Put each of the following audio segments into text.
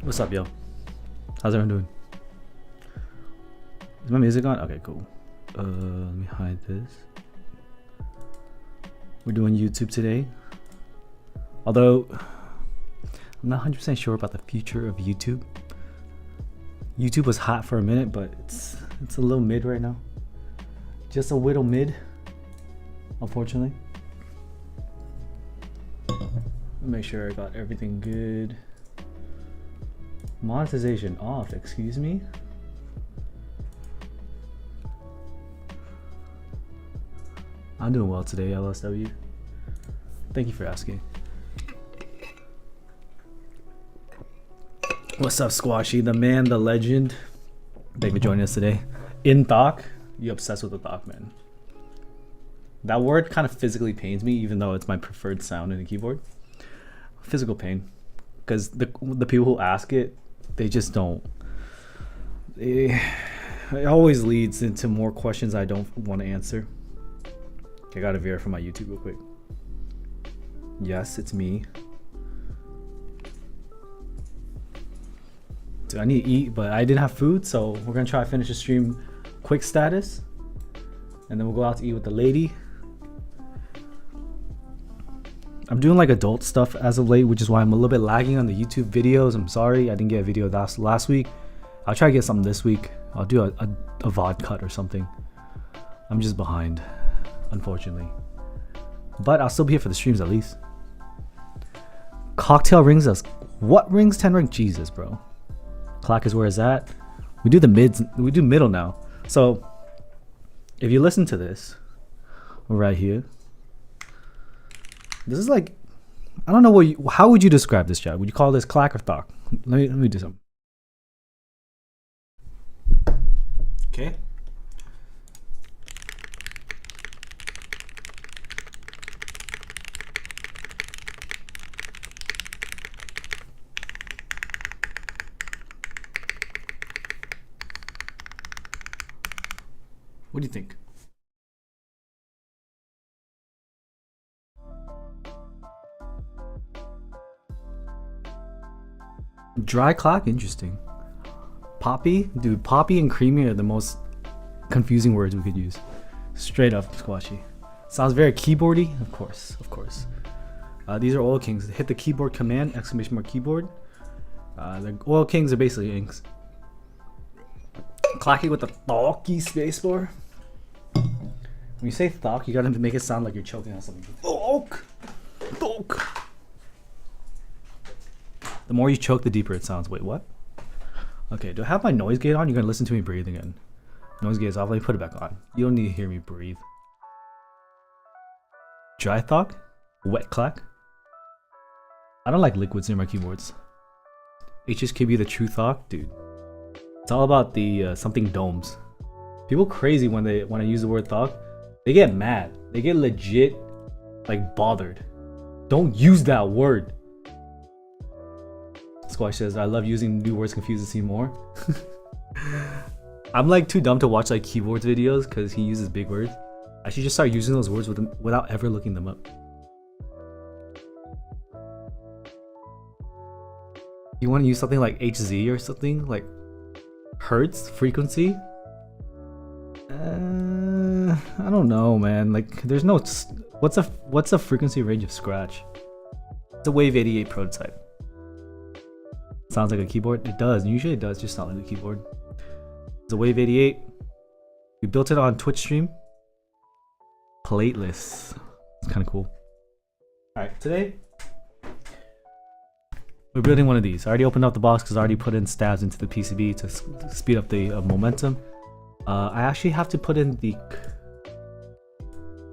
What's up, yo? How's everyone doing? Is my music on? Okay, cool. Let me hide this. We're doing YouTube today. Although, I'm not 100% sure about the future of YouTube. YouTube was hot for a minute, but it's a little mid right now. Just a little mid, unfortunately. Make sure I got everything good. Monetization off, excuse me. I'm doing well today, LSW. Thank you for asking. What's up, Squashy? The man, the legend. Thank you for joining us today. Instock? You obsessed with the thought, man. That word kind of physically pains me, even though it's my preferred sound in a keyboard. Physical pain. Because the people who ask it, they just don't. It always leads into more questions I don't want to answer. Okay, I gotta verify my YouTube real quick. Yes, it's me. Dude, I need to eat, but I didn't have food, so we're gonna try to finish the stream quick status. And then we'll go out to eat with the lady. I'm doing like adult stuff as of late, which is why I'm a little bit lagging on the YouTube videos. I'm sorry I didn't get a video last week. I'll try to get something this week. I'll do a VOD cut or something. I'm just behind, unfortunately. But I'll still be here for the streams at least. Cocktail rings us. What rings 10 rank? Jesus, bro. Clock is where it's at. We do the mids. We do middle now. So if you listen to this right here, this is like, I don't know what how would you describe this, chat? Would you call this clack or thok? Let me do something. Okay. What do you think? Dry clock? Interesting. Poppy? Dude, poppy and creamy are the most confusing words we could use. Straight up, Squashy. Sounds very keyboardy? Of course, of course. These are oil kings. Hit the keyboard command, exclamation mark keyboard. The oil kings are basically inks. Clacking with the thok-y spacebar. When you say thok, you gotta make it sound like you're choking on something. Thok! Thok! The more you choke, the deeper it sounds. Wait, what? Okay, do I have my noise gate on? You're gonna listen to me breathe again. Noise gate is off. Let me put it back on. You don't need to hear me breathe. Dry thok? Wet clack? I don't like liquids near my keyboards. HSKB the true thok? Dude. It's all about the something domes. People crazy when I use the word thok. They get mad. They get legit like bothered. Don't use that word. Squash says, I love using new words, confuses me more. I'm like too dumb to watch like keyboards videos because he uses big words. I should just start using those words without ever looking them up. You want to use something like HZ or something like hertz frequency? I don't know, man. Like, there's no. What's a frequency range of Scratch? It's a Wave 88 prototype. Sounds like a keyboard. It does. Usually it does just sound like a keyboard. It's a Wave 88. We built it on Twitch stream. Plateless. It's kind of cool. Alright, today we're building one of these. I already opened up the box because I already put in stabs into the PCB to speed up the momentum. I actually have to put in the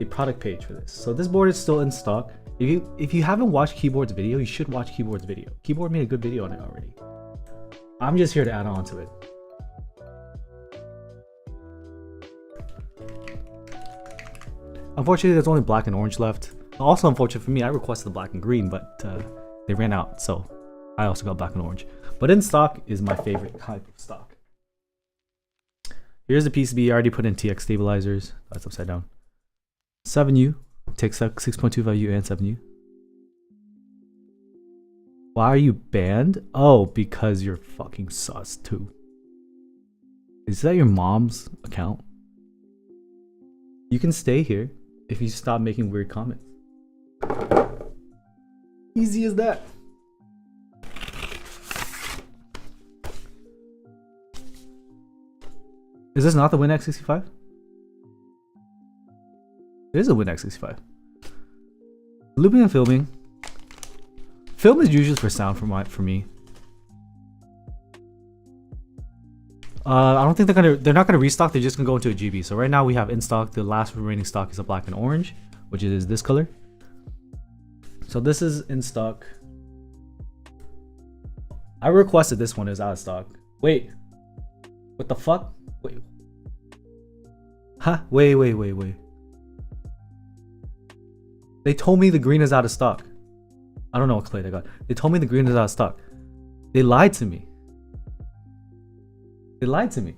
product page for this. So this board is still in stock. If you haven't watched Keyboard's video, you should watch Keyboard's video. Keyboard made a good video on it already. I'm just here to add on to it. Unfortunately, there's only black and orange left. Also unfortunate for me, I requested the black and green, but they ran out, so I also got black and orange. But in stock is my favorite type of stock. Here's the PCB. I already put in TX stabilizers. That's upside down. 7U. Takes 6.25U and 7U. Why are you banned? Oh, because you're fucking sus too. Is that your mom's account? You can stay here if you stop making weird comments. Easy as that. Is this not the windx65? It is a windx65. Looping and filming. Film is usually for sound for me. I don't think they're not gonna restock. They're just gonna go into a GB. So right now we have in stock. The last remaining stock is a black and orange, which is this color. So this is in stock. I requested this one is out of stock. Wait, what the fuck? Wait, huh? Wait. They told me the green is out of stock. I don't know what clay they got. They told me the green is out of stock. They lied to me. They lied to me.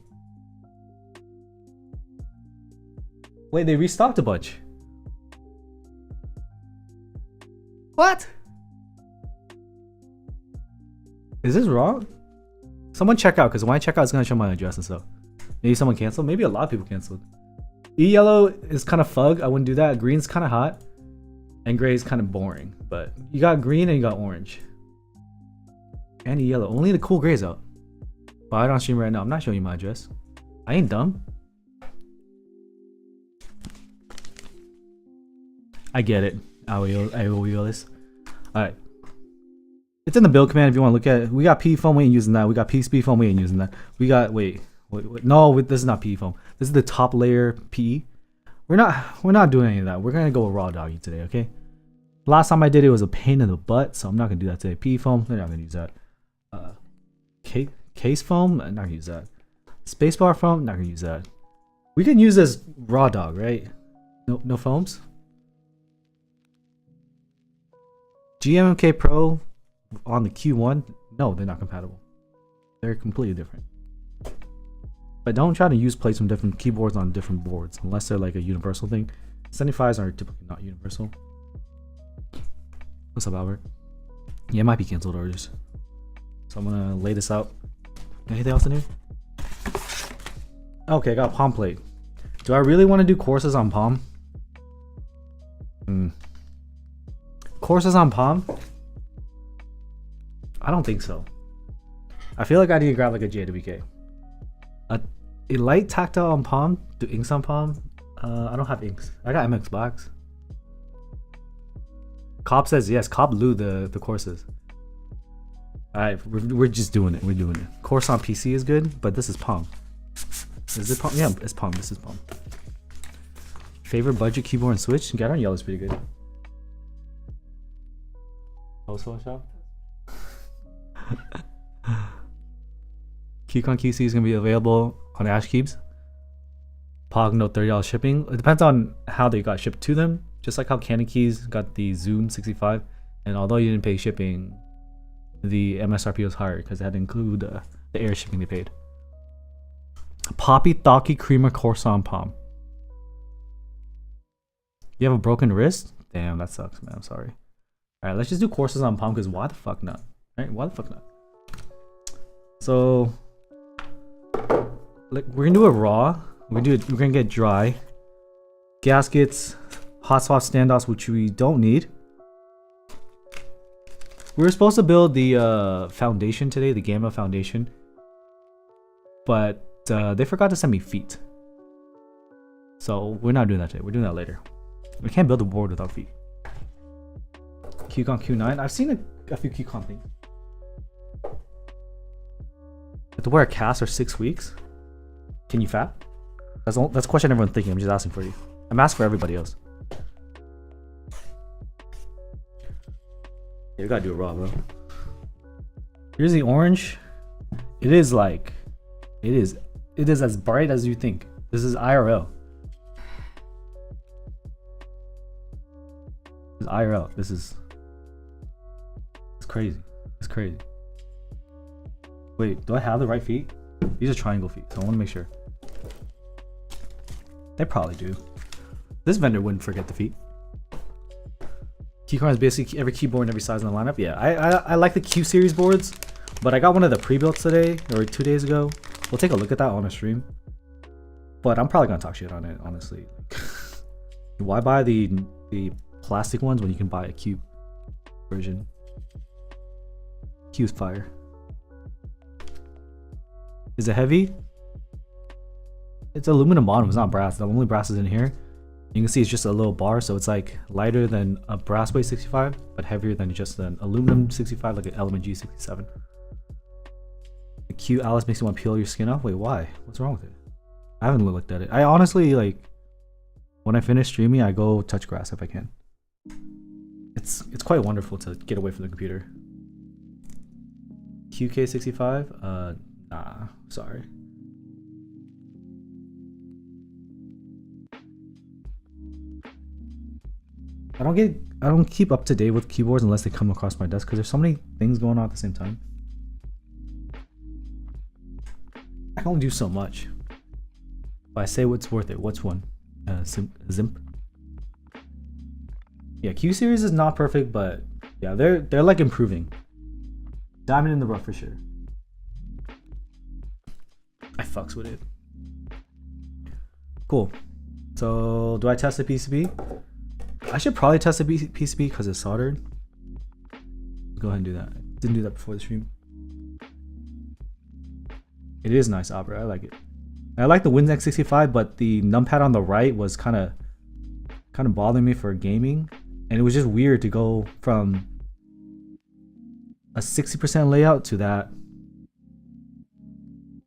Wait, they restocked a bunch. What? Is this wrong? Someone check out, because when I check out, it's gonna show my address and stuff. Maybe someone canceled. Maybe a lot of people canceled. E-yellow is kind of fug. I wouldn't do that. Green's kind of hot. And gray is kind of boring. But you got green and you got orange. And yellow. Only the cool gray's out. But I don't stream right now. I'm not showing you my address. I ain't dumb. I get it. I will this. Alright. It's in the build command if you want to look at it. We got P foam, we ain't using that. We got P speed foam, we ain't using that. We got wait. No, this is not P foam. This is the top layer P. We're not doing any of that. We're gonna go with raw doggy today, okay? Last time I did it was a pain in the butt, so I'm not gonna do that today. P foam, they're not gonna use that. Case foam, I'm not gonna use that. Spacebar foam, not gonna use that. We can use this raw dog, right? No foams. GMMK Pro on the Q1, no, they're not compatible. They're completely different. But don't try to use plates from different keyboards on different boards unless they're like a universal thing. 75s are typically not universal. What's up, Albert? Yeah, it might be canceled orders. So I'm gonna lay this out. Anything else in here? Okay, I got a palm plate. Do I really want to do courses on palm? Courses on palm? I don't think so. I feel like I need to grab like a JWK. A light tactile on palm? Do inks on palm? I don't have inks. I got MX blacks. Cobb says yes. Cobb blew the courses. Alright, we're just doing it. We're doing it. Course on PC is good, but this is palm. Is it palm? Yeah, it's palm. This is palm. Favorite budget keyboard and switch? Gathering yellow is pretty good. Also shop. QCon QC is gonna be available on Ash Keeps. Pog no $30 shipping. It depends on how they got shipped to them. Just like how Candy Keys got the Zoom 65, and although you didn't pay shipping, the MSRP was higher because they had to include the air shipping they paid. Poppy Thocky Creamer Corson Palm. You have a broken wrist? Damn, that sucks, man. I'm sorry. Alright, let's just do courses on palm because why the fuck not? Right? Why the fuck not? So, like, we're gonna do it raw. We're gonna get dry. Gaskets, hot swap standoffs, which we don't need. We were supposed to build the foundation today, the Gamma foundation, but they forgot to send me feet. So we're not doing that today. We're doing that later. We can't build a board without feet. QCon Q9. I've seen a few QCon things. You have to wear a cast for 6 weeks. Can you fap? That's a question everyone's thinking. I'm just asking for you. I'm asking for everybody else. Yeah, we gotta do it raw, bro. Here's the orange. It is as bright as you think. This is IRL. This is IRL. It's crazy. It's crazy. Wait, do I have the right feet? These are triangle feet, so I want to make sure. They probably do. This vendor wouldn't forget the feet. Keychron is basically every keyboard in every size in the lineup. Yeah, I like the Q series boards, but I got one of the pre-builts today or 2 days ago. We'll take a look at that on a stream. But I'm probably gonna talk shit on it, honestly. Why buy the plastic ones when you can buy a Q version? Q's fire. Is it heavy? It's aluminum bottom, it's not brass. The only brass is in here. You can see it's just a little bar, so it's like lighter than a brass weight 65, but heavier than just an aluminum 65, like an Element G67. The Q Alice makes you want to peel your skin off? Wait, why? What's wrong with it? I haven't looked at it. I honestly, like, when I finish streaming, I go touch grass if I can. It's quite wonderful to get away from the computer. QK65? Nah, sorry. I don't keep up to date with keyboards unless they come across my desk because there's so many things going on at the same time. I can only do so much. But I say what's worth it. What's one? Zimp. Yeah, Q series is not perfect, but yeah, they're like improving. Diamond in the rough for sure. I fucks with it. Cool. So do I test the PCB? I should probably test the PCB because it's soldered. Go ahead and do that. Didn't do that before the stream. It is nice, Opera. I like it. I like the windx65, but the numpad on the right was kind of bothering me for gaming, and it was just weird to go from a 60% layout to that.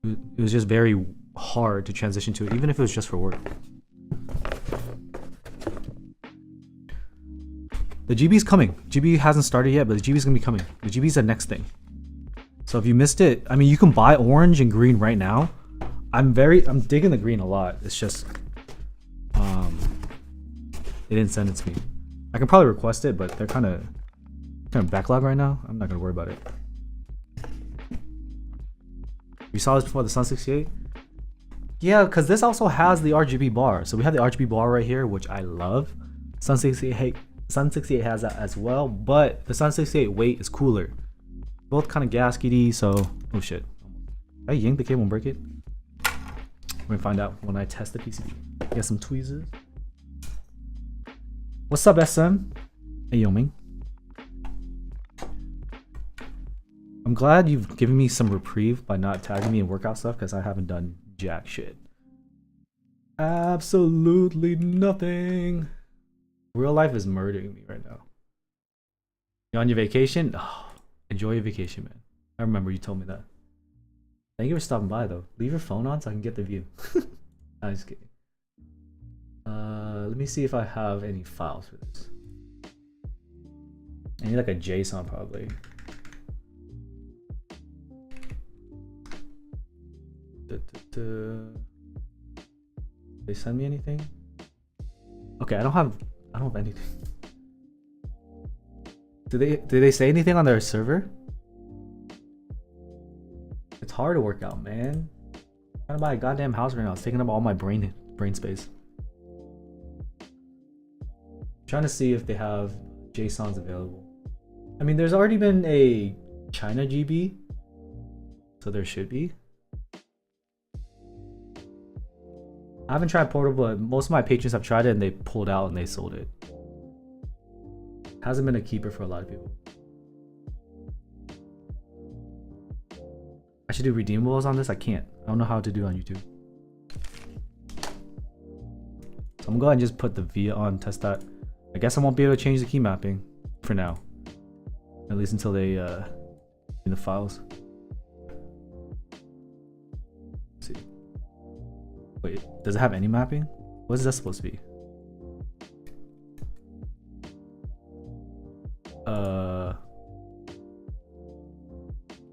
It was just very hard to transition to it, even if it was just for work. The GB's coming. GB hasn't started yet, but the GB's gonna be coming. The GB's the next thing. So if you missed it, I mean, you can buy orange and green right now. I'm digging the green a lot. It's just, they didn't send it to me. I can probably request it, but they're kind of backlog right now. I'm not gonna worry about it. You saw this before, the Sun 68? Yeah, because this also has the RGB bar. So we have the RGB bar right here, which I love. Sun 68 has that as well, but the Sun 68 weight is cooler. Both kind of gaskety, so oh shit. Did I yank the cable and break it? We're gonna find out when I test the PCB. Get some tweezers. What's up, SM? Hey, Yo Ming. I'm glad you've given me some reprieve by not tagging me in workout stuff because I haven't done jack shit. Absolutely nothing. Real life is murdering me right now. You on your vacation? Oh, enjoy your vacation, man. I remember you told me that. Thank you for stopping by, though. Leave your phone on so I can get the view. I'm just kidding. Let me see if I have any files for this. I need like a JSON probably. They send me anything? Okay, I don't have anything. Did they say anything on their server? It's hard to work out, man. I'm trying to buy a goddamn house right now. It's taking up all my brain space. I'm trying to see if they have JSONs available. I mean, there's already been a China GB, so there should be. I haven't tried portable, but most of my patrons have tried it and they pulled out and they sold it. Hasn't been a keeper for a lot of people. I should do redeemables on this. I can't. I don't know how to do on YouTube. So I'm gonna go ahead and just put the VIA on, test that. I guess I won't be able to change the key mapping for now. At least until they in the files. Let's see. Wait, does it have any mapping? What is that supposed to be?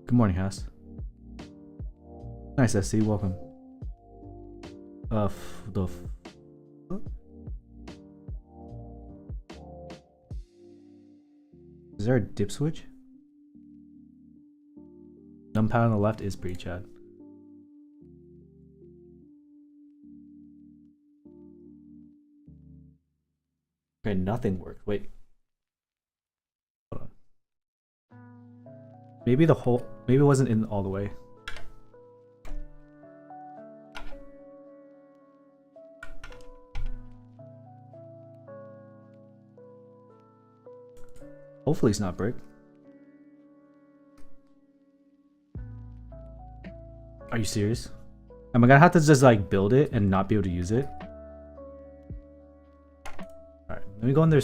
Good morning, Haas. Nice, SC. Welcome. Is there a dip switch? Numpad on the left is pretty chad. Okay, nothing worked. Wait. Maybe the whole, maybe it wasn't in all the way. Hopefully it's not brick. Are you serious? Am I gonna have to just like build it and not be able to use it? Alright, let me go on their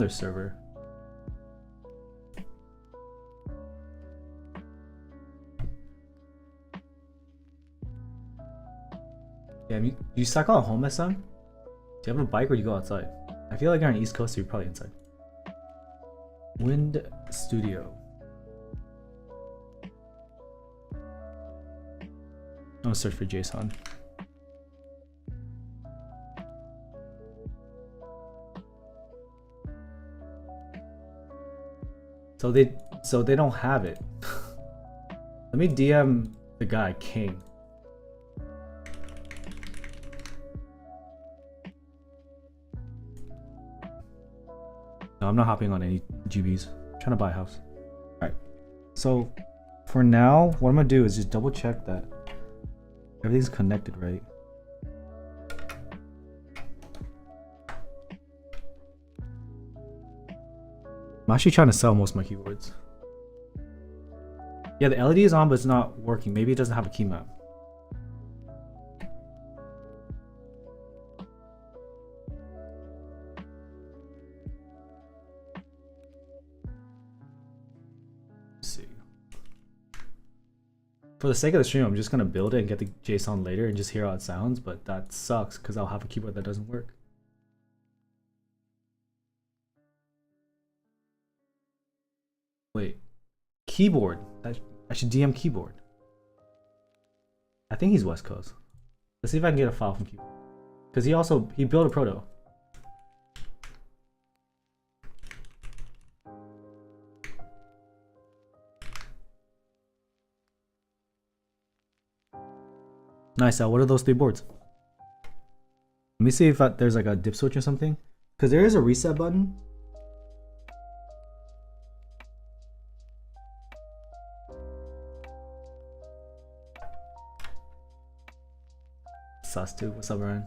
server. Yeah, you cycle at home, son? Do you have a bike or do you go outside? I feel like you're on the East Coast, so you're probably inside. Wind Studio. I'm gonna search for JSON. So they don't have it. Let me DM the guy King. No, I'm not hopping on any GBs. I'm trying to buy a house. Alright. So for now, what I'm gonna do is just double check that everything's connected, right? I'm actually trying to sell most of my keyboards. Yeah, the LED is on, but it's not working. Maybe it doesn't have a key map. For the sake of the stream, I'm just gonna build it and get the JSON later and just hear how it sounds, but that sucks because I'll have a keyboard that doesn't work. Wait, keyboard. I should DM keyboard. I think he's West Coast. Let's see if I can get a file from keyboard. Because he built a proto. Nice. What are those 3 boards? Let me see if there's like a dip switch or something. Because there is a reset button. Sus2, what's up, Ryan?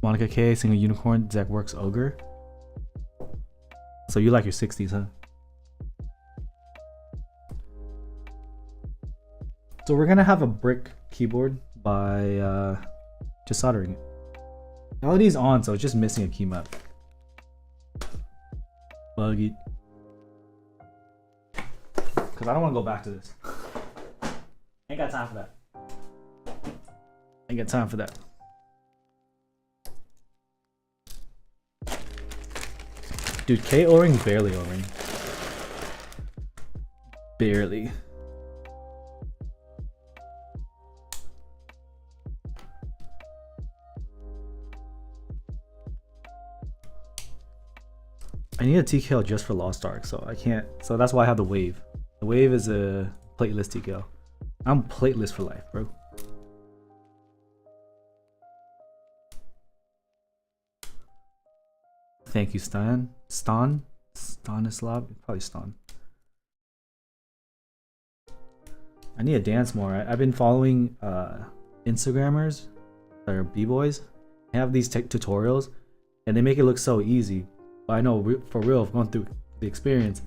Monica K, single unicorn, Zach works ogre. So you like your 60s, huh? So we're gonna have a brick keyboard by just soldering it. LED's on, so it's just missing a key map. Buggy. Cause I don't want to go back to this. Ain't got time for that. Ain't got time for that. Dude, K O-ring, barely O-ring. Barely. I need a TKL just for Lost Ark, so I can't. So that's why I have the Wave. The Wave is a plateless TKL. I'm plateless for life, bro. Thank you, Stanislav? Probably Stan. I need to dance more. I've been following Instagrammers that are b-boys. They have these tutorials and they make it look so easy. But I know for real, going through the experience,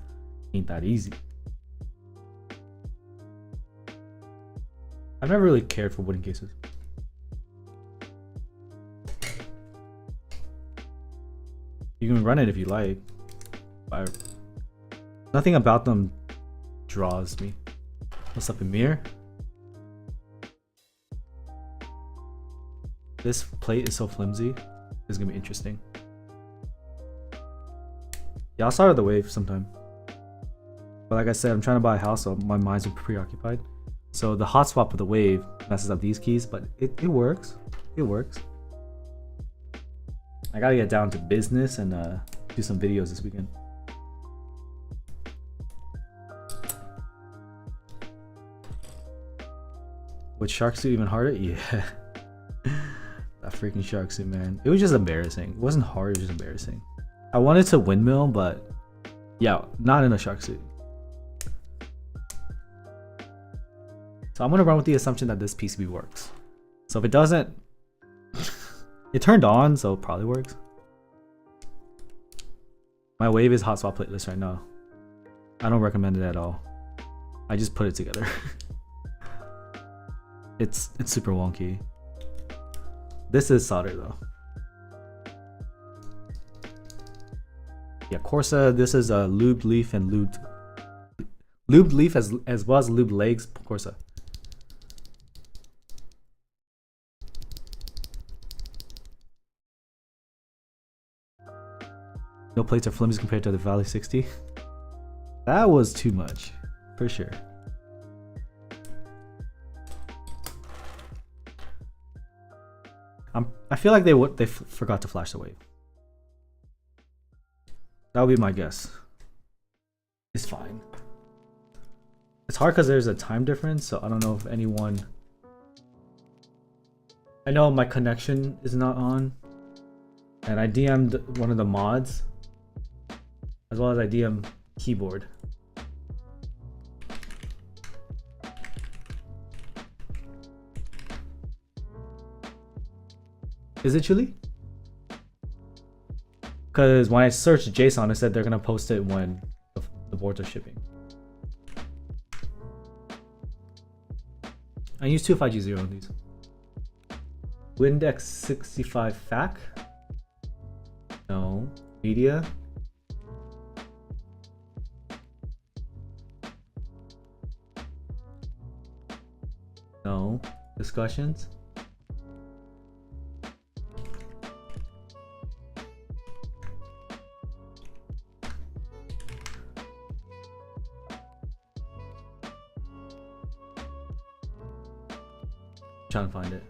ain't that easy. I've never really cared for wooden cases. You can run it if you like. Nothing about them draws me. What's up, Amir? This plate is so flimsy. This is gonna be interesting. Yeah, I'll start with the Wave sometime. But like I said, I'm trying to buy a house, so my mind's preoccupied. So the hotspot for the Wave messes up these keys, but it works. It works. I gotta get down to business and do some videos this weekend. With shark suit even harder? Yeah. That freaking shark suit, man. It was just embarrassing. It wasn't hard, it was just embarrassing. I wanted to windmill, but yeah, not in a shark suit. So I'm gonna run with the assumption that this PCB works. So if it doesn't, it turned on, so it probably works. My wave is hot swap playlist right now. I don't recommend it at all. I just put it together. It's super wonky. This is solder though. Yeah, Corsa. This is a lubed leaf and lubed leaf as well as lubed legs Corsa. No plates are flimsy compared to the Valley 60. That was too much, for sure. I feel like they forgot to flash the wave. That would be my guess. It's fine. It's hard because there's a time difference, so I don't know if anyone... I know my connection is not on. And I DM'd one of the mods. As well as I DM keyboard. Is it Chili? Because when I searched JSON, it said they're gonna post it when the boards are shipping. I use 25G0 on these. windx65 FAC? No. Media? No. Discussions? Trying to find it.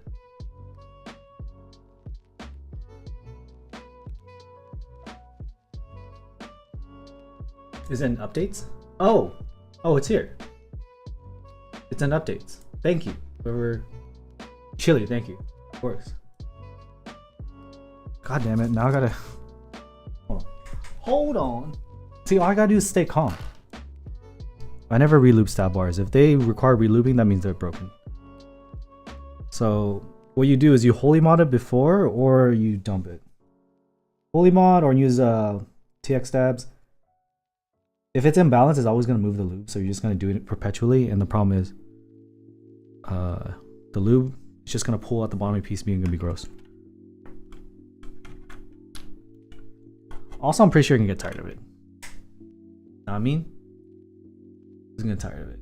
Is it in updates? Oh, it's here. It's in updates. Thank you. Whoever. Chili, thank you. Works. God damn it! Now I gotta. Hold on. See, all I gotta do is stay calm. I never reloop stab bars. If they require relooping, that means they're broken. So what you do is you holy mod it before or you dump it. Holy mod or use TX stabs. If it's imbalanced, it's always going to move the lube, so you're just going to do it perpetually, and the problem is the lube is just going to pull out the bottom of your PCB and going to be gross. Also, I'm pretty sure you can get tired of it. Know what I mean? I'm going to get tired of it.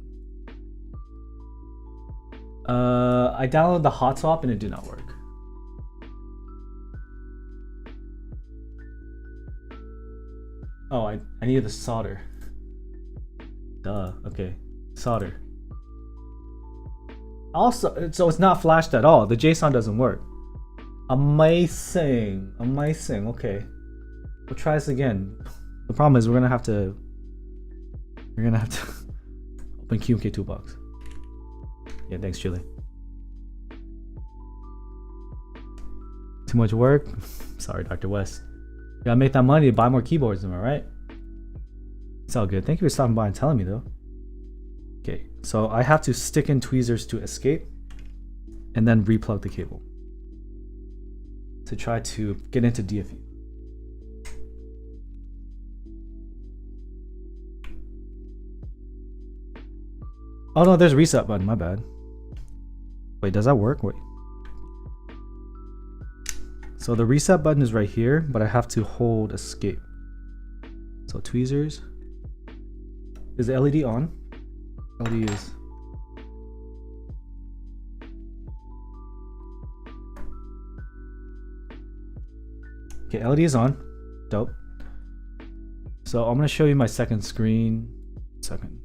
I downloaded the hot swap and it did not work. Oh, I needed the solder. Duh, okay. Solder. Also, so it's not flashed at all. The JSON doesn't work. Amazing. Amazing, okay. We'll try this again. The problem is we're gonna have to open QMK toolbox. Yeah, thanks, Chili. Too much work? Sorry, Dr. West. You gotta make that money to buy more keyboards, am I right? It's all good. Thank you for stopping by and telling me, though. Okay, so I have to stick in tweezers to escape and then replug the cable to try to get into DFU. Oh no, there's a reset button, my bad. Wait, does that work? Wait. So the reset button is right here, but I have to hold escape. So tweezers. Is the LED on? LED is. Okay, LED is on. Dope. So I'm gonna show you my second screen. Second.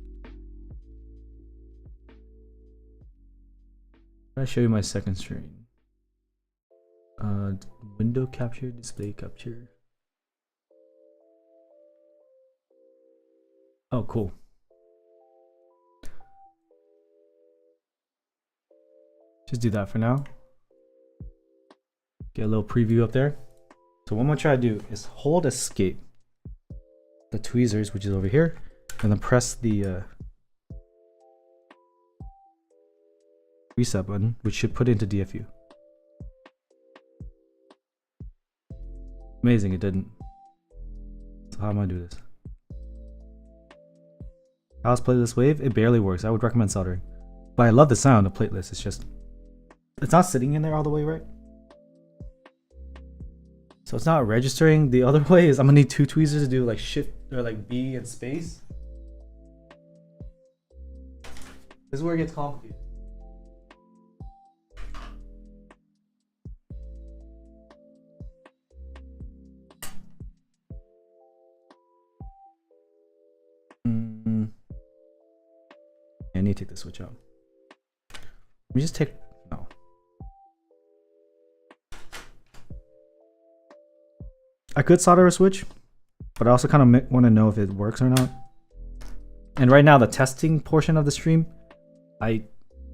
I'm gonna show you my second screen. Window capture, display capture. Oh, cool. Just do that for now. Get a little preview up there. So what I'm gonna try to do is hold escape, the tweezers, which is over here, and then press the reset button, which should put it into DFU. Amazing, it didn't. So how am I gonna do this? House playlist wave, it barely works. I would recommend soldering. But I love the sound of playlist, it's just, it's not sitting in there all the way right. So it's not registering. The other way is I'm gonna need 2 tweezers to do like shift or like B and space. This is where it gets complicated. I need to take the switch out. Let me just take, no. I could solder a switch, but I also kind of want to know if it works or not. And right now, the testing portion of the stream, I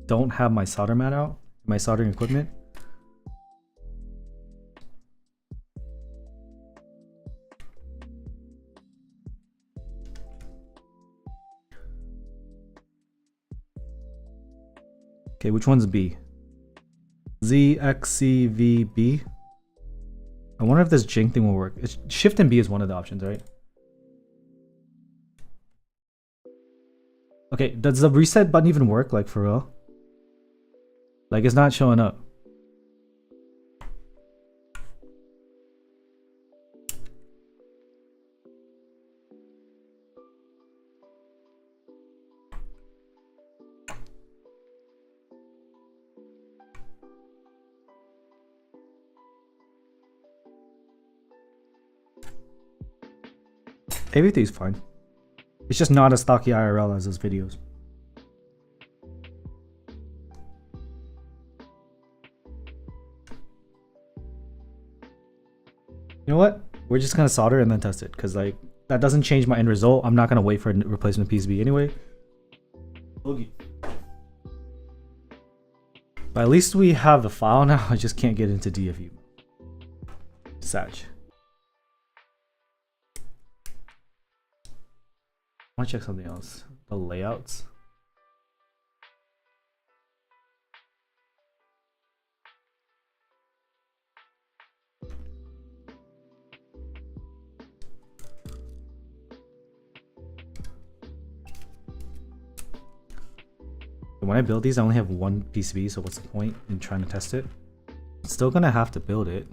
don't have my solder mat out, my soldering equipment. Okay, which one's B? ZXCVB. I wonder if this jink thing will work. It's, Shift and B is one of the options, right? Okay, does the reset button even work, like for real? Like it's not showing up. Everything's fine. It's just not as stocky IRL as those videos. You know what? We're just gonna solder and then test it, because like that doesn't change my end result. I'm not gonna wait for a replacement PCB anyway. Boogie. But at least we have the file now. I just can't get into DFU. Sag. I want to check something else. The layouts. When I build these, I only have 1 PCB, so what's the point in trying to test it? I'm still gonna have to build it.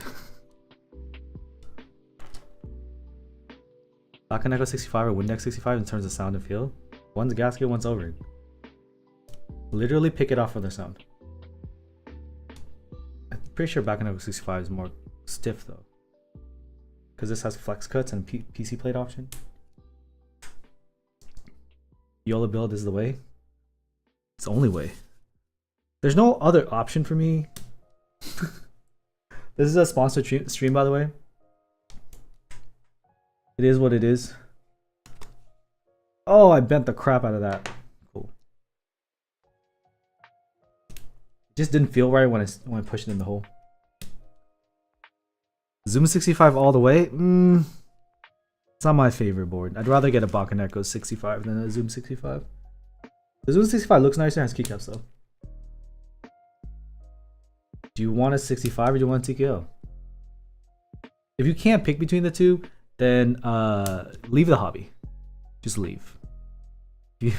windx65 or windx65 in terms of sound and feel. One's gasket, one's O-ring. Literally pick it off for the sound. I'm pretty sure windx65 is more stiff though, because this has flex cuts and PC plate option. YOLO build is the way. It's the only way. There's no other option for me. This is a sponsored stream, by the way. It is what it is. Oh, I bent the crap out of that. Cool. It just didn't feel right when I pushed it in the hole. Zoom 65 all the way? It's not my favorite board. I'd rather get a Bakaneko 65 than a Zoom 65. The Zoom 65 looks nicer and has keycaps though. Do you want a 65 or do you want a TKO? If you can't pick between the two, then leave the hobby. Just leave. Sorry,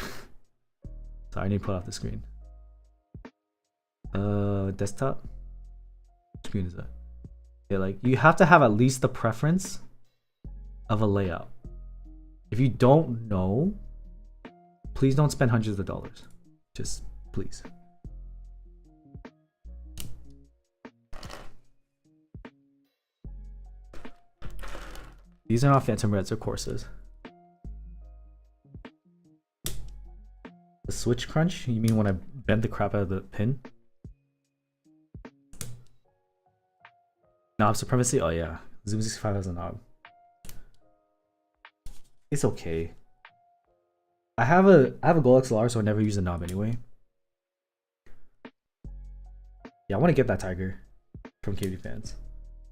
I need to pull off the screen. Desktop? What screen is that? Yeah, like you have to have at least the preference of a layout. If you don't know, please don't spend hundreds of dollars. Just please. These are not Phantom Reds or courses. The switch crunch? You mean when I bent the crap out of the pin? Knob supremacy? Oh yeah. Zoom 65 has a knob. It's okay. I have a Gold XLR, so I never use the knob anyway. Yeah, I want to get that tiger from KD fans.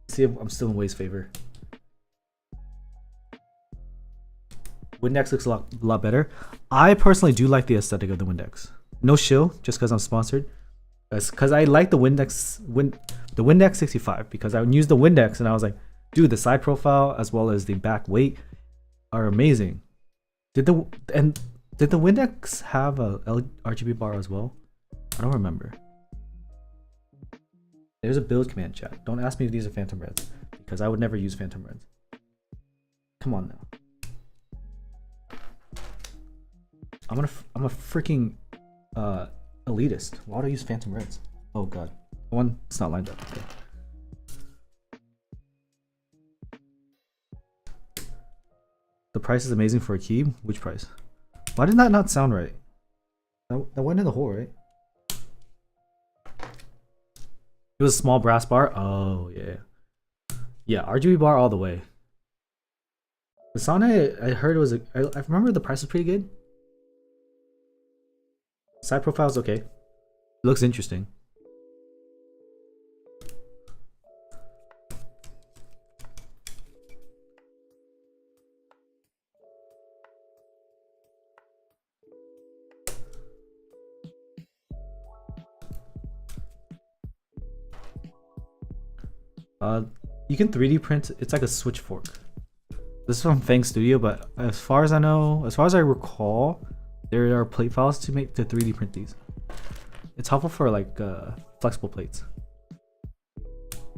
See if I'm still in Way's favor. Windex looks a lot better. I personally do like the aesthetic of the Windex. No shill, just because I'm sponsored. Because I like the windx65 because I used the Windex and I was like, dude, the side profile as well as the back weight are amazing. Did the Windex have a RGB bar as well? I don't remember. There's a build command, chat. Don't ask me if these are Phantom Reds because I would never use Phantom Reds. Come on now. I'm a freaking elitist. Why would I use Phantom Reds? Oh god. One, it's not lined up. Okay. The price is amazing for a key. Which price? Why did that not sound right? That went in the hole, right? It was a small brass bar. Oh yeah. Yeah, RGB bar all the way. The Sonnet, I heard it was I remember the price was pretty good. Side profile's okay. It looks interesting. You can 3D print. It's like a switch fork. This is from Fang Studio, but as far as I know, as far as I recall, there are plate files to 3D print these. It's helpful for like flexible plates.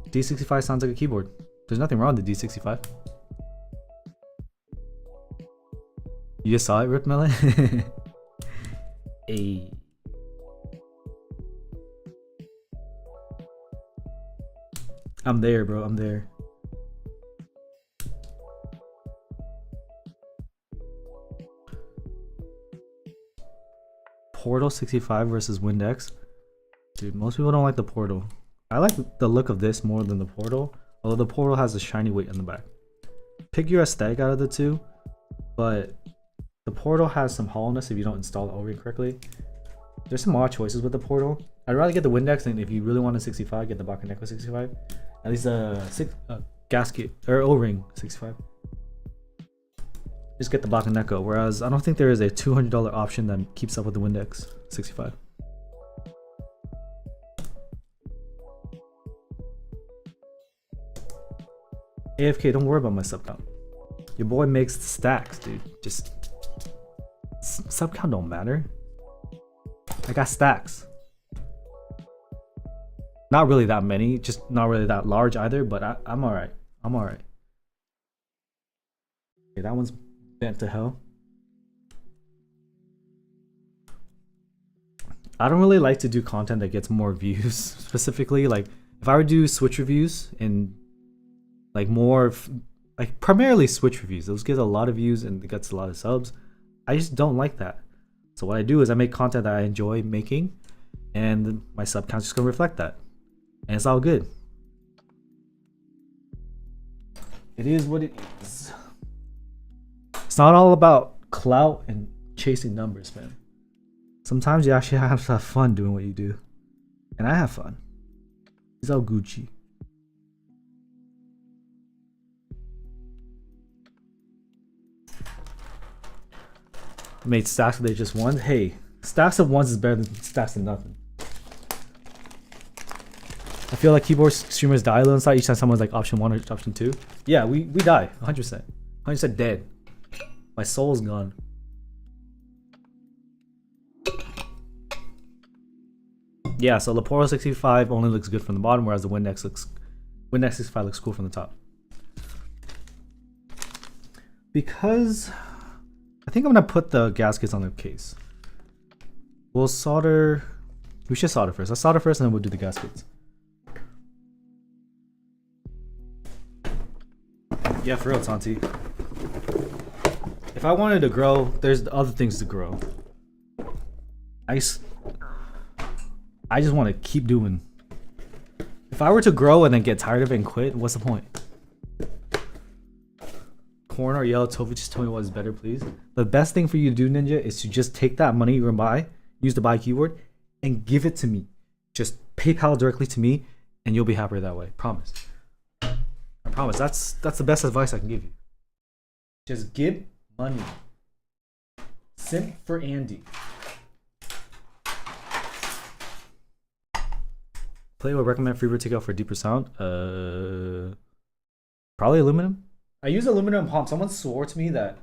D65 sounds like a keyboard. There's nothing wrong with the D65. You just saw it, Rip Melon? Hey. I'm there, bro. I'm there. Portal 65 versus Windex. Dude, most people don't like the Portal. I like the look of this more than the Portal, although the Portal has a shiny weight in the back. Pick your aesthetic out of the two, but the Portal has some hollowness if you don't install the O-ring correctly. There's some odd choices with the Portal. I'd rather get the Windex, and if you really want a 65, get the Bakaneko 65. At least a gasket or O-ring 65. Just get the Bakaneko, whereas I don't think there is a $200 option that keeps up with the Windex 65. AFK, don't worry about my sub count. Your boy makes the stacks, dude. Just sub count don't matter. I got stacks. Not really that many, just not really that large either, but I'm alright. I'm alright. Okay, that one's bent to hell. I don't really like to do content that gets more views specifically. Like if I were to do Switch reviews and like more like primarily Switch reviews, those get a lot of views and it gets a lot of subs. I just don't like that. So what I do is I make content that I enjoy making, and my sub count's just gonna reflect that. And it's all good. It is what it is. It's not all about clout and chasing numbers, man. Sometimes you actually have to have fun doing what you do. And I have fun. It's all Gucci. I made stacks where they just won. Hey, stacks of ones is better than stacks of nothing. I feel like keyboard streamers die a little inside each time someone's like option 1 or option 2. Yeah, we die 100%. 100% dead. My soul's gone. Yeah, so the Portal 65 only looks good from the bottom, whereas the Windex 65 looks cool from the top. Because I think I'm gonna put the gaskets on the case. We'll solder. We should solder first. Let's solder first, and then we'll do the gaskets. Yeah, for real, Tanti. If I wanted to grow, there's other things to grow. I just want to keep doing. If I were to grow and then get tired of it and quit, what's the point? Corn or yellow tofu, just tell me what is better, please. The best thing for you to do, Ninja, is to just take that money you're gonna buy, use the buy keyword, and give it to me. Just PayPal directly to me, and you'll be happier that way. Promise. I promise. That's the best advice I can give you. Just give money. Simp for Andy. Play would recommend Freebird takeout for deeper sound. Probably aluminum. I use aluminum palm. Someone swore to me that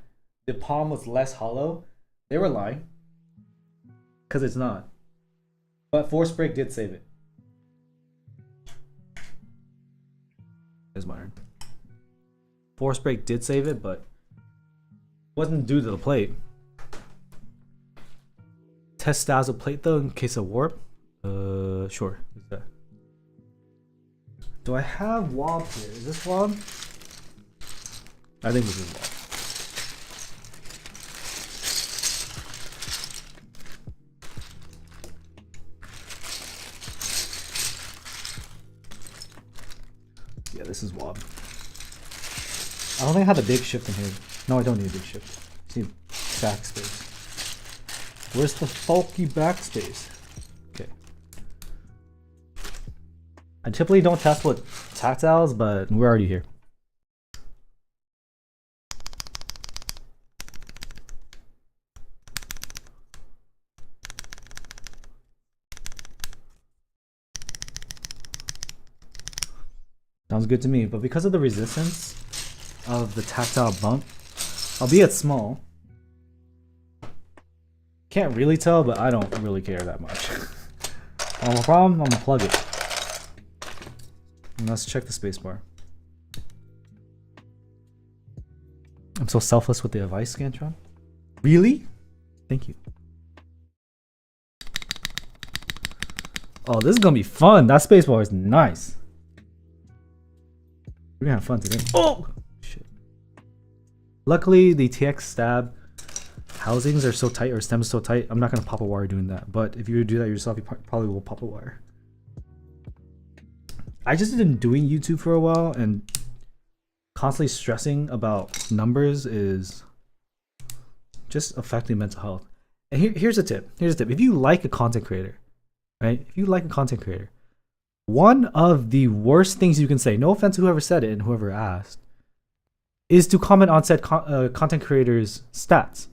the palm was less hollow. They were lying. Because it's not. But Force Break did save it. There's my iron. Force Break did save it, but wasn't due to the plate. Test styles of plate though in case of warp. Sure. What's that? Do I have wob here? Is this wob? I think this is wob. Yeah, this is wob. I don't think I have a big shift in here. No, I don't need a big shift. I just need backspace. Where's the bulky backspace? Okay. I typically don't test with tactiles, but we're already here. Sounds good to me, but because of the resistance of the tactile bump, albeit small, can't really tell, but I don't really care that much. No problem, I'm gonna plug it. And let's check the spacebar. I'm so selfless with the advice, Scantron. Really? Thank you. Oh, this is gonna be fun. That spacebar is nice. We're gonna have fun today. Oh! Shit. Luckily, the TX stab housings are so tight, or stems so tight, I'm not gonna pop a wire doing that. But if you do that yourself, you probably will pop a wire. I just been doing YouTube for a while, and constantly stressing about numbers is just affecting mental health. And here's a tip. Here's a tip. If you like a content creator, right? If you like a content creator, one of the worst things you can say, no offense to whoever said it and whoever asked, is to comment on said content creator's stats.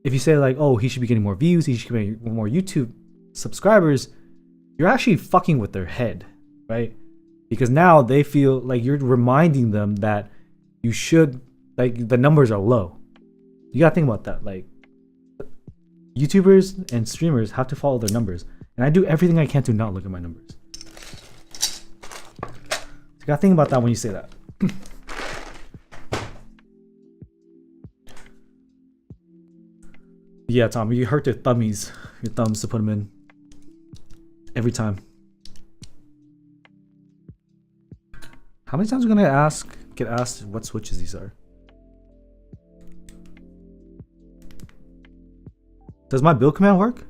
If you say like, oh, he should be getting more views, he should be getting more YouTube subscribers, you're actually fucking with their head, right? Because now they feel like you're reminding them that you should, like, the numbers are low. You gotta think about that. Like, YouTubers and streamers have to follow their numbers. And I do everything I can to not look at my numbers. You gotta think about that when you say that. Yeah, Tom, you hurt your thummies, your thumbs to put them in every time. How many times are we gonna get asked what switches these are? Does my build command work?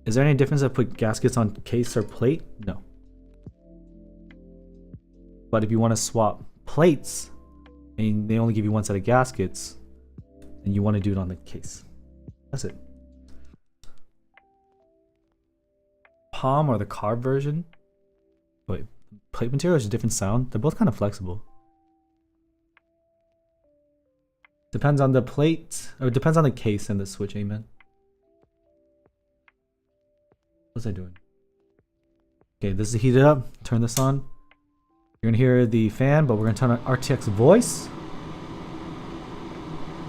Is there any difference if I put gaskets on case or plate? No. But if you want to swap plates, and they only give you one set of gaskets, and you want to do it on the case. That's it. Palm or the carb version. Wait, plate material is a different sound. They're both kind of flexible. Depends on the plate, or depends on the case and the switch, amen. What's I doing? Okay, this is heated up. Turn this on. You're gonna hear the fan, but we're gonna turn on RTX voice.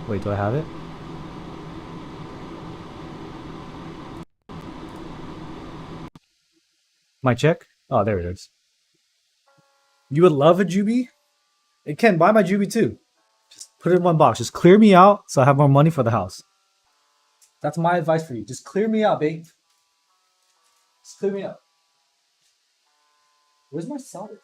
Wait, do I have it? My check? Oh, there it is. You would love a Juby? It can buy my Juby too. Just put it in one box. Just clear me out so I have more money for the house. That's my advice for you. Just clear me out, babe. Just clear me out. Where's my solder?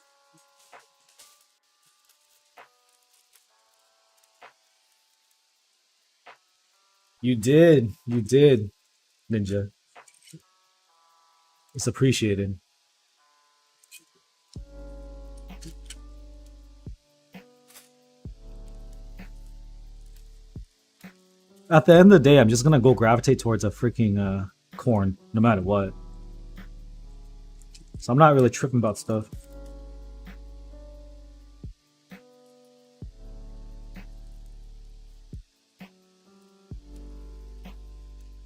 You did, Ninja. It's appreciated. At the end of the day, I'm just gonna go gravitate towards a freaking corn, no matter what. So I'm not really tripping about stuff.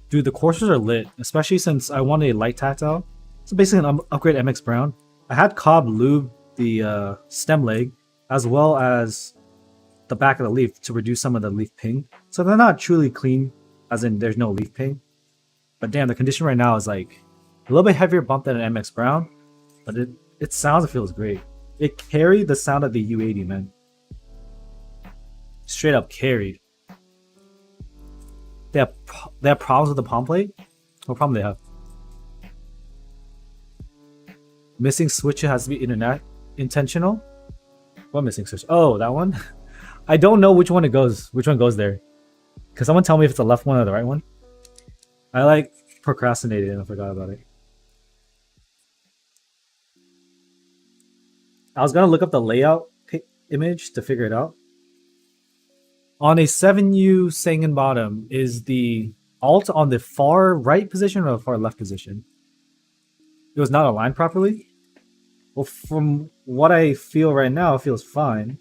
Dude, the coursers are lit, especially since I want a light tactile. So basically an upgrade MX Brown. I had Cobb lube the stem leg as well as the back of the leaf to reduce some of the leaf ping. So they're not truly clean, as in there's no leaf ping. But damn, the condition right now is like a little bit heavier bump than an MX Brown, but it sounds and feels great. It carried the sound of the U80, man. Straight up carried. They have problems with the palm plate? What problem they have? Missing switch has to be intentional? What missing switch? Oh, that one? I don't know which one goes there. Can someone tell me if it's the left one or the right one? I like procrastinated and I forgot about it. I was gonna look up the layout image to figure it out. On a 7U Sangan bottom, is the alt on the far right position or the far left position? It was not aligned properly? Well, from what I feel right now, it feels fine.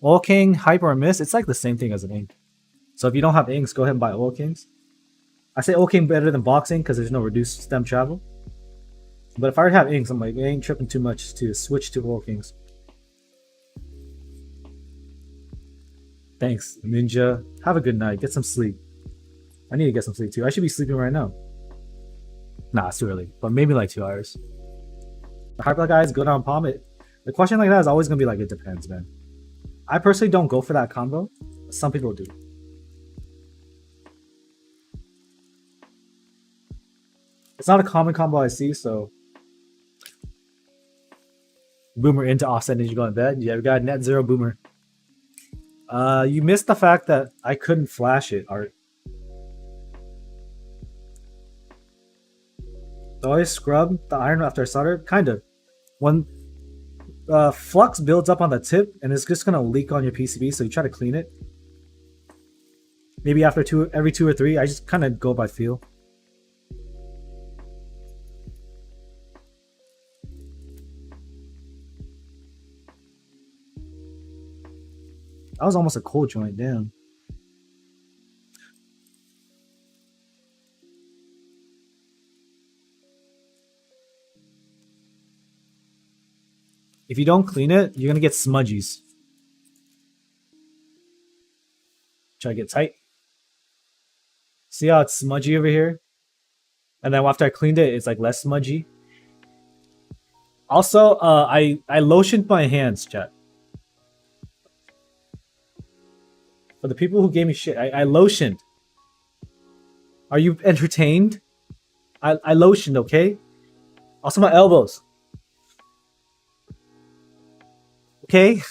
Oil King, Hyper, or Miss, it's like the same thing as an ink. So if you don't have inks, go ahead and buy Oil Kings. I say Oil King better than boxing because there's no reduced stem travel. But if I already have inks, I'm like, I ain't tripping too much to switch to Oil Kings. Thanks, Ninja. Have a good night. Get some sleep. I need to get some sleep too. I should be sleeping right now. Nah, it's too early. But maybe like 2 hours. The Hyper guys go down palm it. The question like that is always gonna be like, it depends, man. I personally don't go for that combo. Some people do. It's not a common combo I see, so. Boomer into offset ninja going to bed. Yeah, we got net zero boomer. You missed the fact that I couldn't flash it, Art. Do I scrub the iron after I solder? Kind of. When flux builds up on the tip and it's just gonna leak on your PCB, so you try to clean it. Maybe after every 2 or 3, I just kind of go by feel. That was almost a cold joint, damn. If you don't clean it, you're gonna get smudgies. Try to get tight. See how it's smudgy over here? And then after I cleaned it, it's like less smudgy. Also, I lotioned my hands, chat. For the people who gave me shit, I lotioned. Are you entertained? I lotioned, okay? Also my elbows. Okay?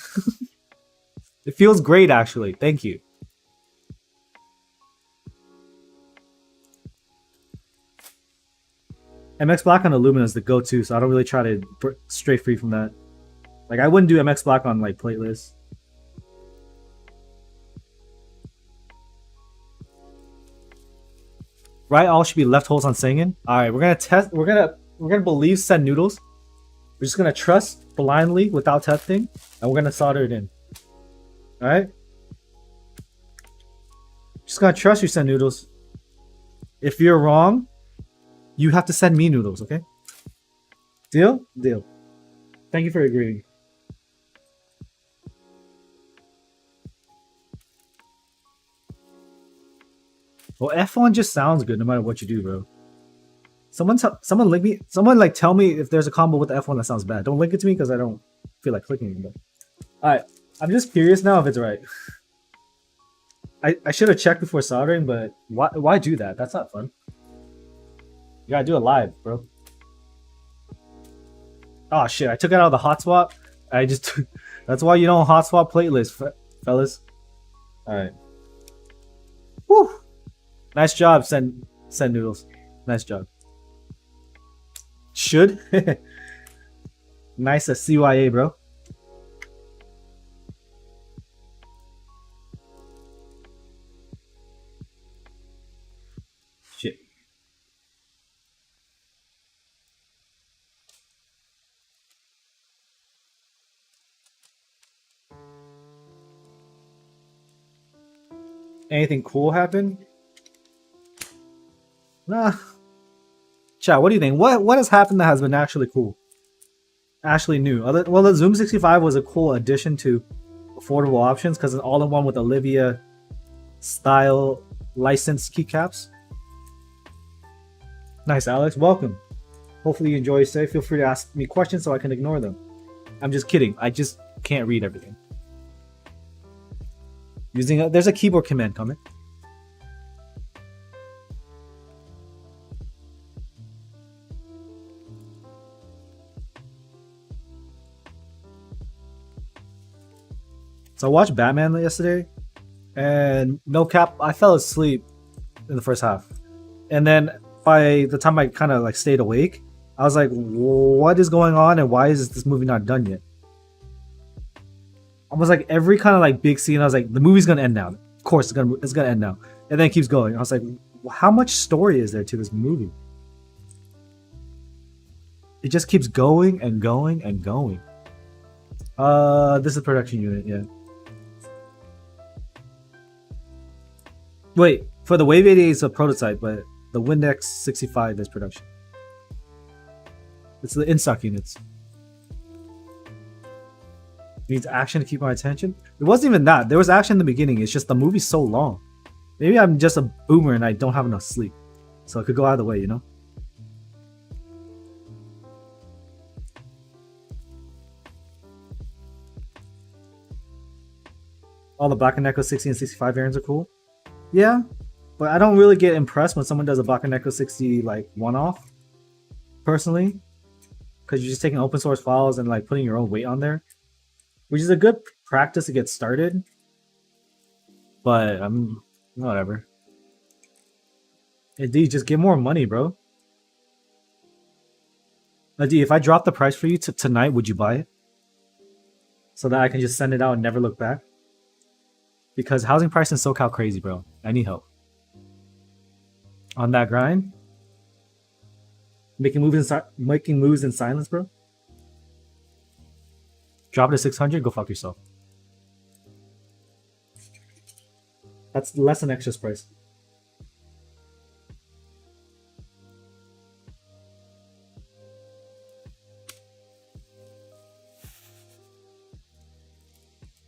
It feels great, actually. Thank you. MX Black on Illumina is the go-to, so I don't really try to stray free from that. Like, I wouldn't do MX Black on, like, playlists. Right all should be left holes on Sangan. Alright, we're gonna test, we're gonna believe send noodles. We're just gonna trust blindly without testing, and we're gonna solder it in. Alright? Just gonna trust you, send noodles. If you're wrong, you have to send me noodles, okay? Deal? Deal. Thank you for agreeing. Well, F1 just sounds good no matter what you do, bro. Someone link me. Someone like tell me if there's a combo with the F1 that sounds bad. Don't link it to me because I don't feel like clicking it. But alright, I'm just curious now if it's right. I should have checked before soldering, but why do that? That's not fun. You gotta do it live, bro. Oh shit! I took it out of the hot swap. I just took, that's why you don't hot swap playlist, fellas. All right. Woo! Nice job, send noodles. Nice job. Should. Nice CYA, bro. Anything cool happen? Nah. Chat, what do you think? What has happened that has been actually cool? Actually new. Well, the Zoom 65 was a cool addition to affordable options because it's all in one with Olivia style licensed keycaps. Nice, Alex. Welcome. Hopefully you enjoy your stay. Feel free to ask me questions so I can ignore them. I'm just kidding. I just can't read everything. There's a keyboard command coming. So I watched Batman yesterday, and no cap, I fell asleep in the first half. And then by the time I kind of like stayed awake, I was like, what is going on and why is this movie not done yet? Almost like every kind of like big scene, I was like, the movie's gonna end now. Of course, it's gonna end now. And then it keeps going. I was like, how much story is there to this movie? It just keeps going and going and going. This is a production unit, yeah. Wait, for the Wave 88 is a prototype, but the windx65 is production. It's the instock units. Needs action to keep my attention. It wasn't even that. There was action in the beginning. It's just the movie's so long. Maybe I'm just a boomer and I don't have enough sleep. So it could go either way, you know? All the Bakaneko 60 and 65 variants are cool. Yeah, but I don't really get impressed when someone does a Bakaneko 60 like one-off, personally, because you're just taking open source files and like putting your own weight on there, which is a good practice to get started. But I'm whatever. Indeed, just get more money, bro. Indeed, if I drop the price for you tonight, would you buy it? So that I can just send it out and never look back? Because housing price in SoCal crazy, bro. I need help. On that grind? Making moves in silence, bro? Drop it to 600, go fuck yourself. That's less than extra's price.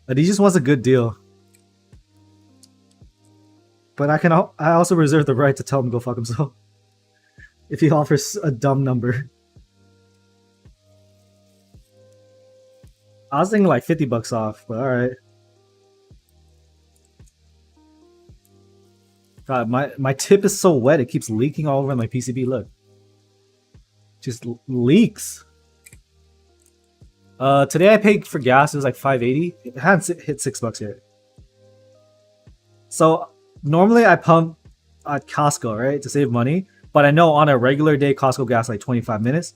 But he just wants a good deal. But I also reserve the right to tell him to go fuck himself if he offers a dumb number. I was thinking like $50 off, but alright. God, my tip is so wet, it keeps leaking all over in my PCB, look. Just leaks. Today I paid for gas, it was like $5.80. It hadn't hit $6 yet. So normally I pump at Costco, right, to save money. But I know on a regular day, Costco gas like 25 minutes.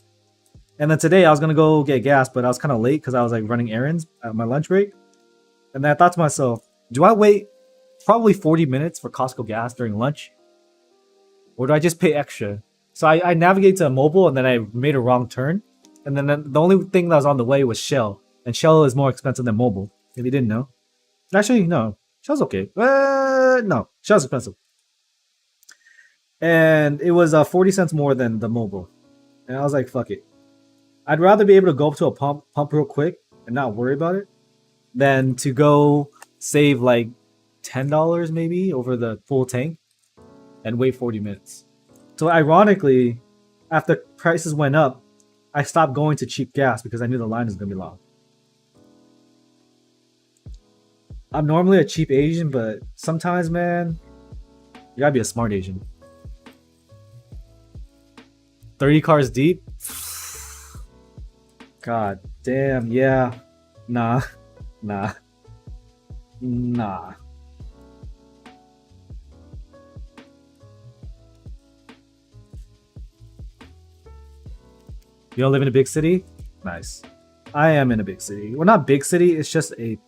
And then today I was gonna go get gas, but I was kind of late because I was like running errands at my lunch break. And then I thought to myself, do I wait probably 40 minutes for Costco gas during lunch? Or do I just pay extra? So I navigated to a mobile and then I made a wrong turn. And then the only thing that was on the way was Shell. And Shell is more expensive than mobile, if you didn't know. Actually, no. Shell's okay. No, Shell's expensive. And it was 40 cents more than the mobile. And I was like, fuck it. I'd rather be able to go up to a pump real quick and not worry about it than to go save like $10 maybe over the full tank and wait 40 minutes. So ironically, after prices went up, I stopped going to cheap gas because I knew the line was going to be long. I'm normally a cheap Asian, but sometimes, man, you gotta be a smart Asian. 30 cars deep? God damn, yeah. Nah. You don't live in a big city? Nice. I am in a big city. Well, not big city, it's just a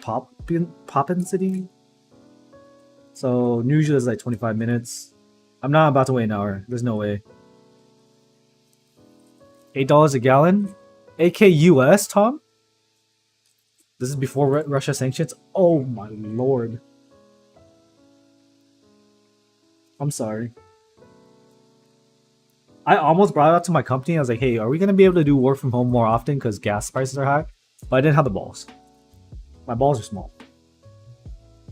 poppin' city. So usually it's like 25 minutes. I'm not about to wait an hour. There's no way. $8 a gallon? AK US, Tom? This is before Russia sanctions? Oh my lord. I'm sorry. I almost brought it up to my company. I was like, hey, are we going to be able to do work from home more often because gas prices are high? But I didn't have the balls. My balls are small.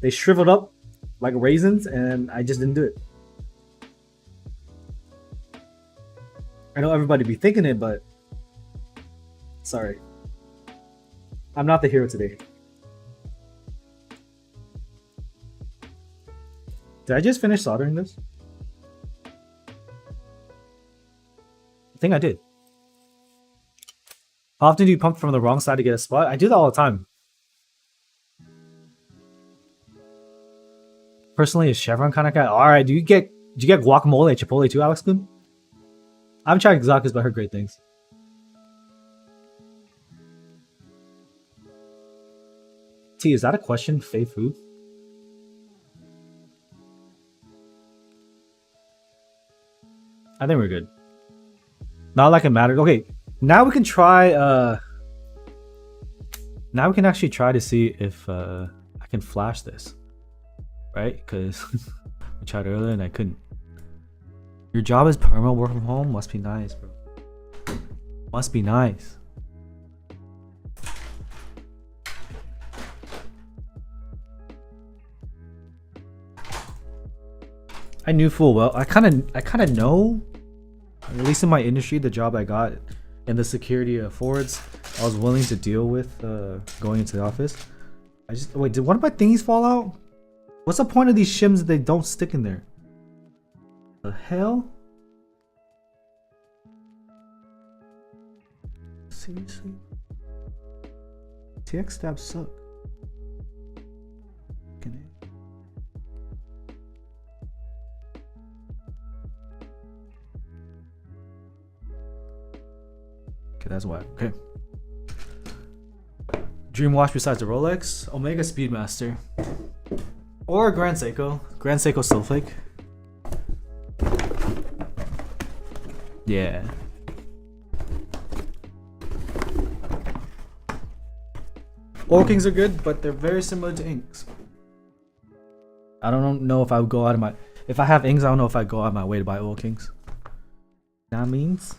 They shriveled up like raisins, and I just didn't do it. I know everybody be thinking it, but sorry. I'm not the hero today. Did I just finish soldering this? I think I did. How often do you pump from the wrong side to get a spot? I do that all the time. Personally, a Chevron kind of guy. Alright, do you get guacamole at Chipotle too, Alex Kun? I haven't tried exotics, but I heard great things. T, is that a question? Fave food? I think we're good. Not like it mattered. Okay, now we can try. Now we can actually try to see if I can flash this, right? Because we tried earlier and I couldn't. Your job is perma work from home. Must be nice, bro. Must be nice. I knew full well. I kind of know. At least in my industry, the job I got and the security it affords, I was willing to deal with going into the office. I just wait. Did one of my thingies fall out? What's the point of these shims if they don't stick in there? The hell? Seriously? TX stabs suck. Okay, that's why. Okay. Dream watch besides the Rolex, Omega Speedmaster, or Grand Seiko. Grand Seiko Snowflake. Yeah. Oil Kings are good, but they're very similar to inks. I don't know if I would go out of my. If I have inks, I don't know if I'd go out of my way to buy Oil Kings. That means.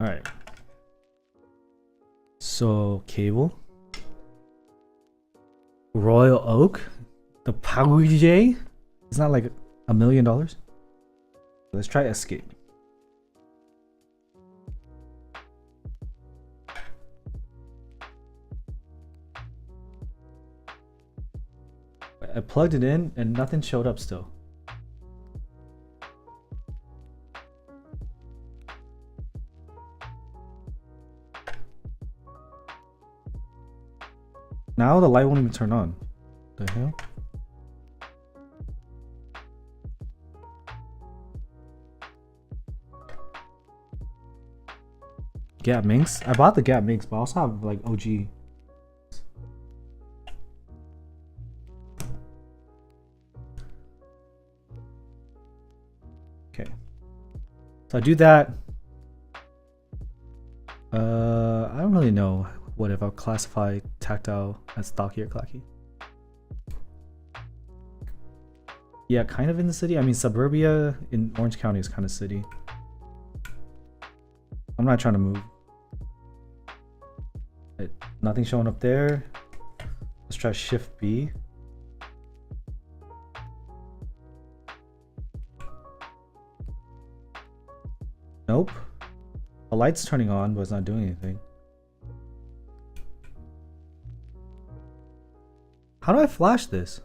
All right. So cable, Royal Oak, the Pauge. It's not like $1 million. Let's try Escape. I plugged it in and nothing showed up still. Now the light won't even turn on. The hell? Gap Minx? I bought the Gap Minx, but I also have like OG. Okay. So I do that. I don't really know what if I'll classify tactile as stockier clacky. Yeah, kind of in the city. I mean, suburbia in Orange County is kind of city. I'm not trying to move. Nothing showing up there. Let's try Shift B. Nope. The light's turning on, but it's not doing anything. How do I flash this?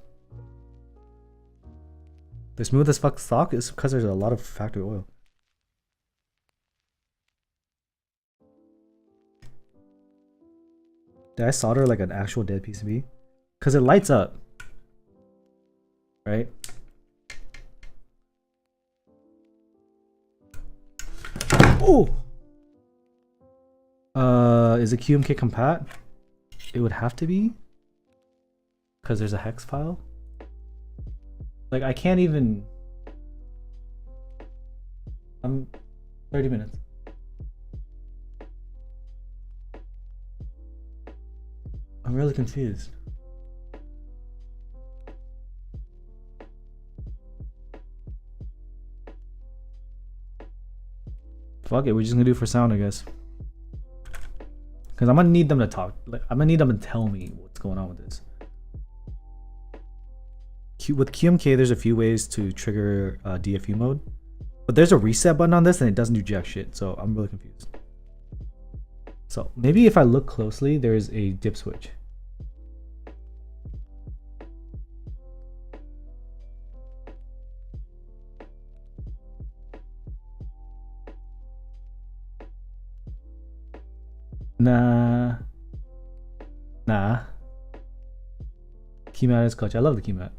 The smooth as fuck stock is because there's a lot of factory oil. Did I solder like an actual dead PCB? Because it lights up. Right? Oh! Is it QMK compat? It would have to be. Because there's a hex file. Like, I can't even. I'm 30 minutes. I'm really confused. Fuck it, we're just gonna do it for sound, I guess. Because I'm gonna need them to talk. Like, I'm gonna need them to tell me what's going on with this. With QMK, there's a few ways to trigger DFU mode. But there's a reset button on this and it doesn't do jack shit. So I'm really confused. So maybe if I look closely, there's a dip switch. Nah. Key mat is clutch. I love the key mat.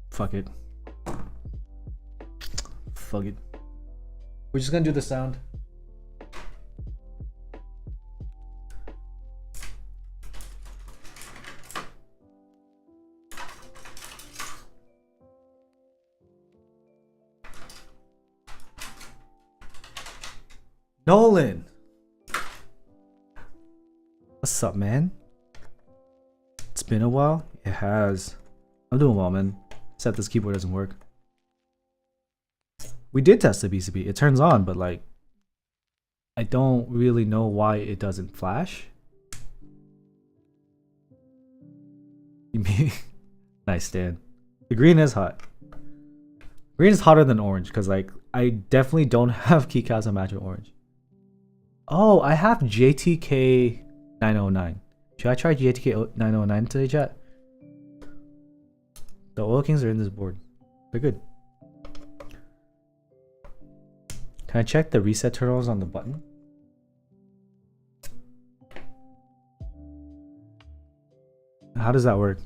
Fuck it. Fuck it. We're just gonna do the sound. Nolan! What's up, man? It's been a while? It has. I'm doing well, man. Except this keyboard doesn't work. We did test the PCB. It turns on, but like, I don't really know why it doesn't flash. Nice, Dan. The green is hot. Green is hotter than orange because like I definitely don't have keycaps that match with orange. Oh, I have JTK 909. Should I try JTK 909 today, chat? The oil kings are in this board. They're good. Can I check the reset terminals on the button? How does that work,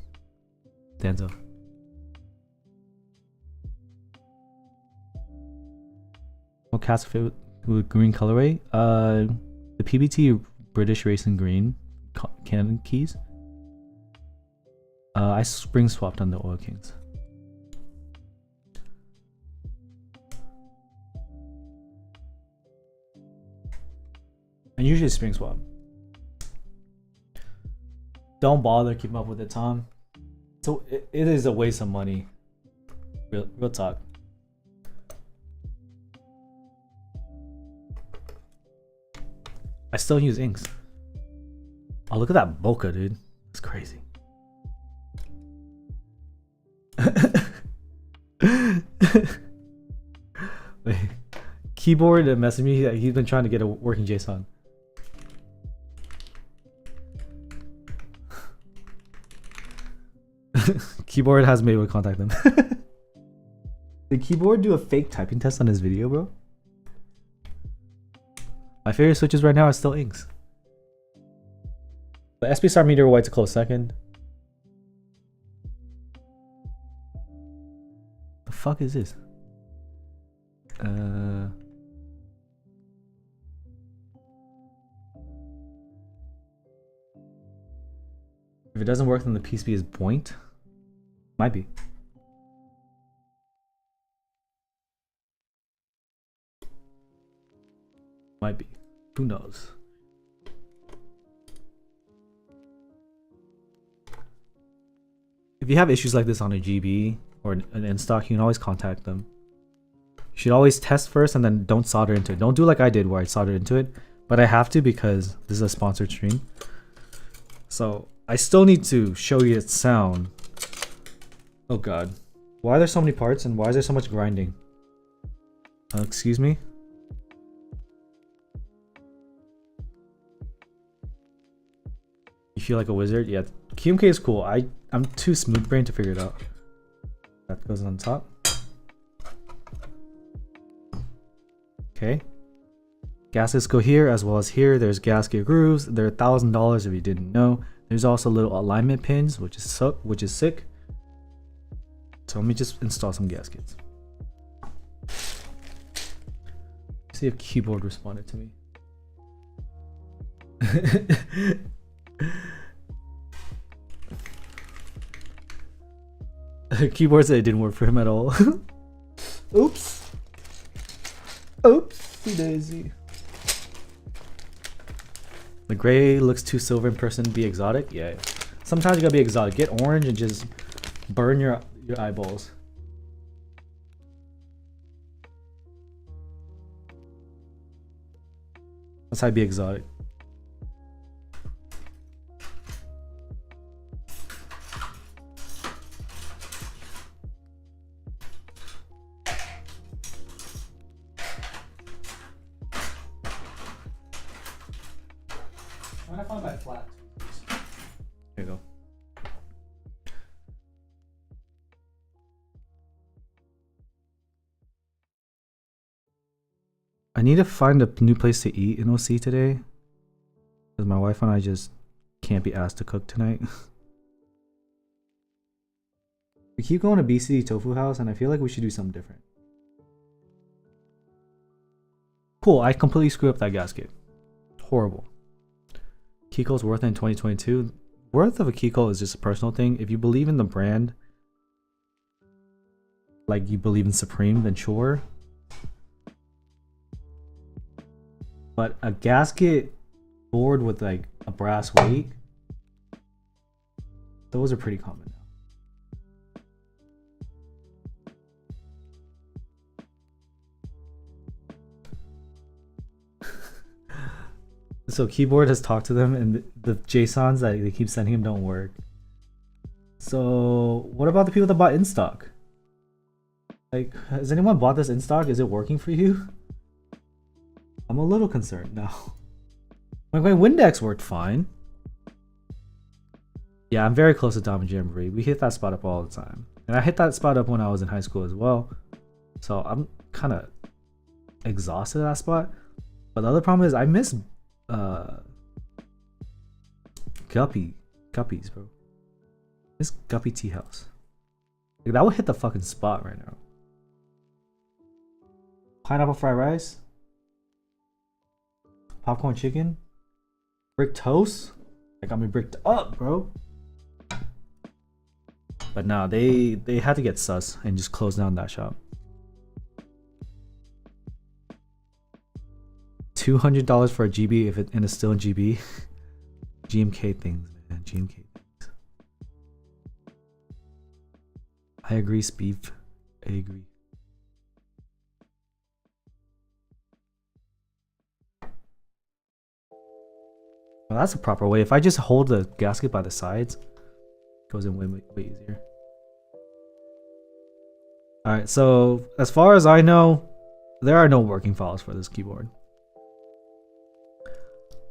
Danzo? What cast fit with green colorway? The PBT British Racing Green Canon keys. I spring swapped on the oil kings. I usually spring swap. Don't bother keeping up with it, Tom. So it is a waste of money. Real talk. I still use inks. Oh, look at that bokeh, dude. It's crazy. Wait. Keyboard messaged me that he's been trying to get a working JSON. Keyboard has made with contact them. Did Keyboard do a fake typing test on his video, bro? My favorite switches right now are still inks. The SPSR meter white's a close second. The fuck is this? If it doesn't work, then the PCB is point. Might be. Might be. Who knows? If you have issues like this on a GB or an instock, you can always contact them. You should always test first and then don't solder into it. Don't do like I did where I soldered into it. But I have to because this is a sponsored stream. So I still need to show you its sound. Oh god. Why are there so many parts and why is there so much grinding? Excuse me? You feel like a wizard? Yeah. QMK is cool. I'm too smooth brain to figure it out. That goes on top. Okay. Gaskets go here as well as here. There's gasket grooves. They're $1,000 if you didn't know. There's also little alignment pins, which is sick. So let me just install some gaskets. See if keyboard responded to me. Keyboard said it didn't work for him at all. Oops. Oopsie daisy. The gray looks too silver in person. Be exotic? Yeah. Sometimes you gotta be exotic. Get orange and just burn your eyeballs. That's how you be exotic. When I found my flat. There you go. I need to find a new place to eat in OC today. Because my wife and I just can't be asked to cook tonight. We keep going to BCD Tofu House and I feel like we should do something different. Cool, I completely screwed up that gasket. Horrible. Kiko's worth in 2022. Worth of a Kiko is just a personal thing. If you believe in the brand, like you believe in Supreme, then sure. But a gasket board with like a brass weight, those are pretty common now. So keyboard has talked to them and the JSONs that they keep sending him don't work. So what about the people that bought instock? Like, has anyone bought this instock? Is it working for you? I'm a little concerned now. My Windex worked fine. Yeah, I'm very close to Dom Jamboree. We hit that spot up all the time. And I hit that spot up when I was in high school as well. So I'm kind of exhausted at that spot. But the other problem is I miss Guppies, bro. This Guppy Tea House. Like, that would hit the fucking spot right now. Pineapple fried rice. Popcorn chicken. Brick toast. Like, got me bricked up, bro. But nah, they had to get sus and just close down that shop. $200 for a GB if and it's still in GB. GMK things, man. GMK things. I agree, Speef. I agree. Well, that's a proper way. If I just hold the gasket by the sides, it goes in way easier. Alright, so as far as I know, there are no working files for this keyboard.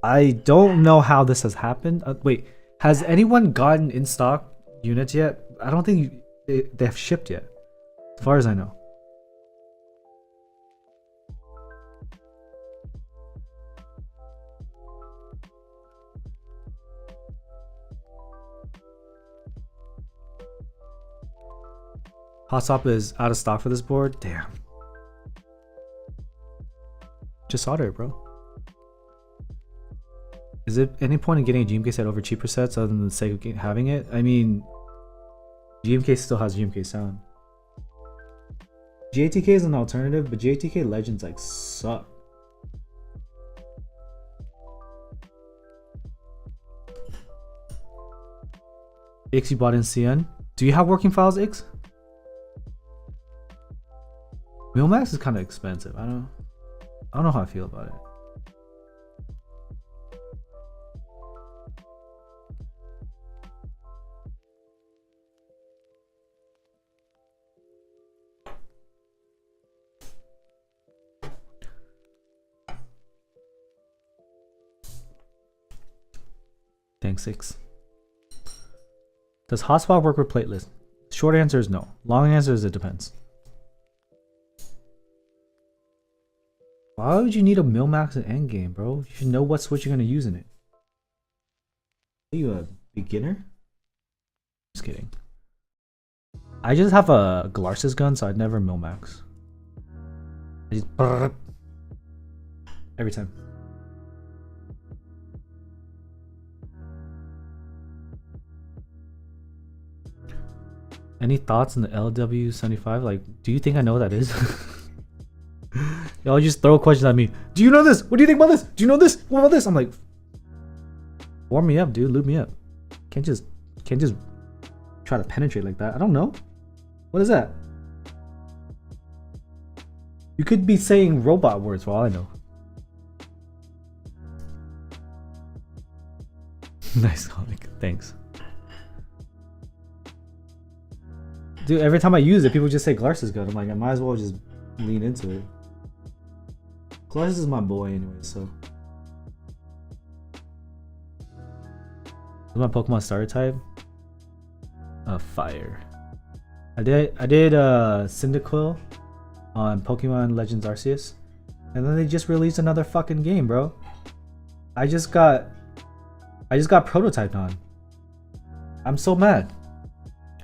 I don't know how this has happened. Wait, has anyone gotten in stock units yet? I don't think they have shipped yet, as far as I know. Hot Stop is out of stock for this board. Damn. Just solder it, bro. Is it any point in getting a GMK set over cheaper sets other than the sake of having it? I mean, GMK still has GMK sound. JTK is an alternative, but JTK Legends like suck. Ix, you bought in CN. Do you have working files, Ix? Milmax is kind of expensive. I don't know how I feel about it. Thanks, Six. Does hotspot work with platelist? Short answer is no. Long answer is it depends. Why would you need a Milmax and Endgame, bro? You should know what switch you're gonna use in it. Are you a beginner? Just kidding. I just have a Glarsis gun, so I'd never Milmax. I just every time. Any thoughts on the LW75? Like, do you think I know what that is? Y'all just throw questions at me. Do you know this? What do you think about this? Do you know this? What about this? I'm like, warm me up, dude. Lube me up. Can't just try to penetrate like that. I don't know. What is that? You could be saying robot words for all I know. Nice comic. Thanks. Dude, every time I use it, people just say Glars is good. I'm like, I might as well just lean into it. Glars is my boy anyway, so. What's my Pokemon starter type? Fire. I did Cyndaquil on Pokemon Legends Arceus, and then they just released another fucking game, bro. I just got prototyped on. I'm so mad.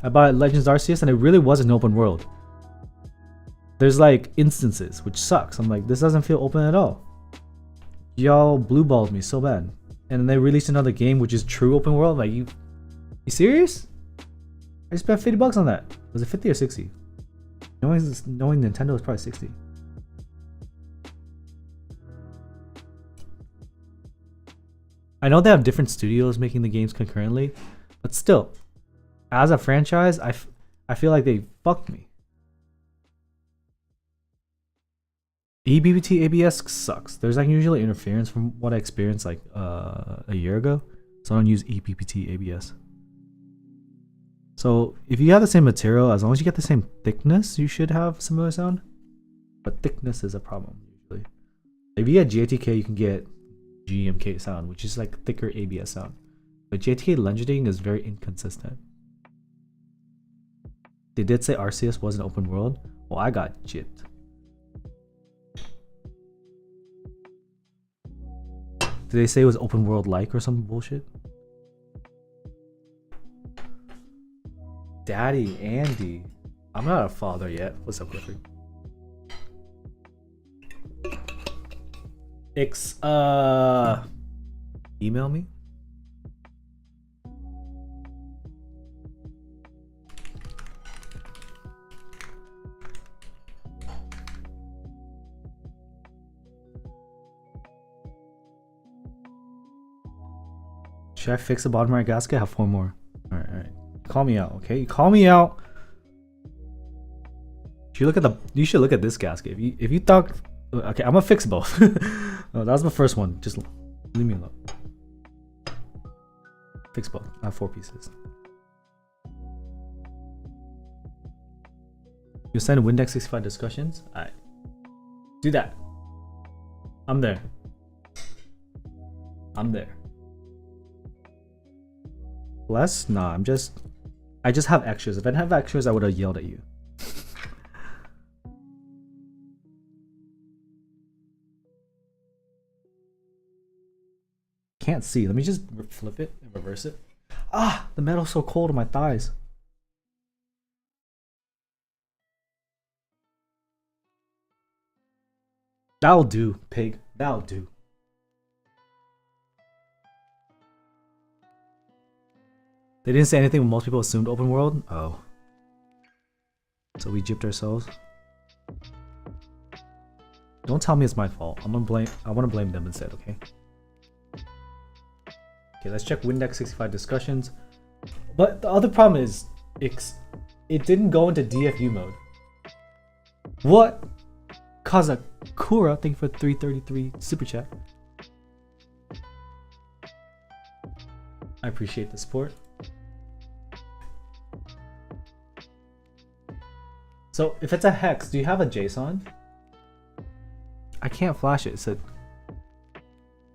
I bought Legends Arceus and it really was an open world. There's like instances, which sucks. I'm like, this doesn't feel open at all. Y'all blue balled me so bad. And then they released another game which is true open world. Like, you serious? I spent $50 on that. Was it 50 or 60? Knowing Nintendo is probably 60. I know they have different studios making the games concurrently, but still, as a franchise, I feel like they fucked me. eBBT ABS sucks. There's like usually interference from what I experienced like a year ago, so I don't use eBBT ABS. So if you have the same material, as long as you get the same thickness, you should have similar sound. But thickness is a problem usually. If you get JTK, you can get GMK sound, which is like thicker ABS sound. But JTK legending is very inconsistent. They did say Arceus was an open world. Well, I got gypped. Did they say it was open world like or some bullshit? Daddy Andy. I'm not a father yet. What's up, Clifford? Email me. Should I fix the bottom right gasket? I have 4 more. Alright. Call me out, okay? Call me out. You should look at this gasket. If you thought, okay, I'm gonna fix both. Oh, that was my first one. Just leave me alone. Fix both. I have 4 pieces. You send windx65 discussions? Alright. Do that. I'm there. Less? Nah, I just have extras. If I didn't have extras, I would have yelled at you. Can't see. Let me just flip it and reverse it. Ah, the metal's so cold on my thighs. That'll do, pig. That'll do. They didn't say anything when most people assumed open world? Oh. So we gypped ourselves. Don't tell me it's my fault. I want to blame them instead, okay? Okay, let's check windx65 discussions. But the other problem is it didn't go into DFU mode. What? Kazakura, thank you for 333 super chat. I appreciate the support. So if it's a hex, do you have a JSON? I can't flash it. It said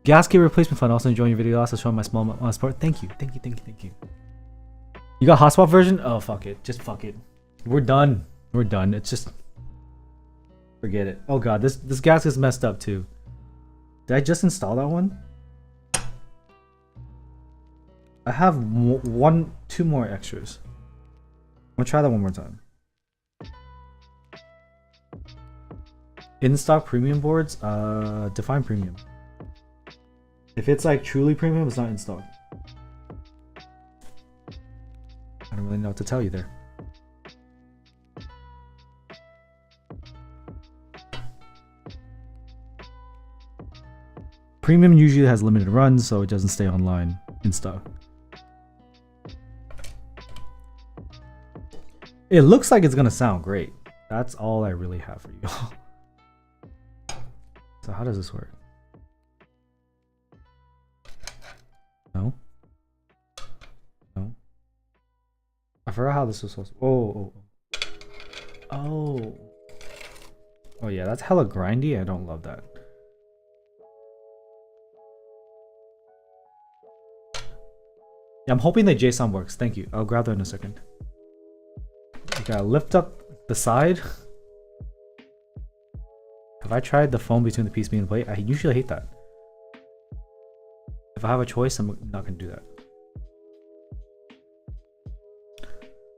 gasket replacement fund. Also enjoying your video. Also showing my small amount of support. Thank you. You got hotspot version? Oh fuck it. Just fuck it. We're done. It's just forget it. Oh god, this gasket's messed up too. Did I just install that one? I have 2 more extras. I'm gonna try that one more time. In-stock premium boards, define premium. If it's like truly premium, it's not in stock. I don't really know what to tell you there. Premium usually has limited runs, so it doesn't stay online in stock. It looks like it's gonna sound great. That's all I really have for you. So how does this work? No. No. I forgot how this was supposed to. Oh. Oh yeah, that's hella grindy. I don't love that. Yeah, I'm hoping that JSON works. Thank you. I'll grab that in a second. You gotta lift up the side. Have I tried the foam between the PCB and the plate? I usually hate that. If I have a choice, I'm not gonna do that.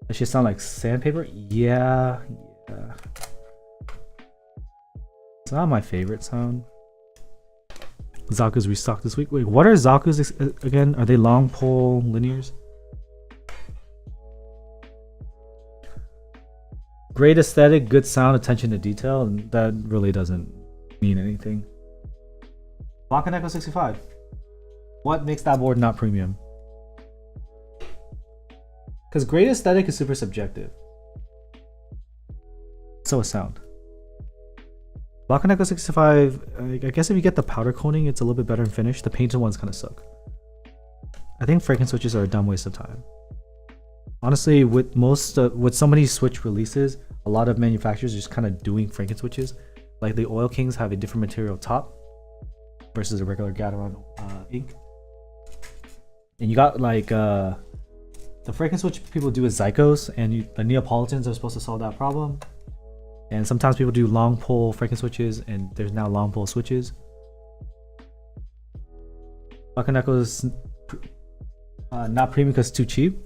That should sound like sandpaper? Yeah. It's not my favorite sound. Zaku's restocked this week. Wait, what are Zaku's again? Are they long pole linears? Great aesthetic, good sound, attention to detail, and that really doesn't mean anything. windx65. What makes that board not premium? Because great aesthetic is super subjective. So is sound. windx65, I guess if you get the powder coating, it's a little bit better in finish. The painted ones kind of suck. I think fragrance switches are a dumb waste of time. Honestly, with with so many switch releases, a lot of manufacturers are just kind of doing Franken switches. Like the Oil Kings have a different material top versus a regular Gateron ink. And you got like the Franken switch people do is Zycos, and the Neapolitans are supposed to solve that problem. And sometimes people do long pole Franken switches, and there's now long pole switches. Bakaneko is not premium because it's too cheap.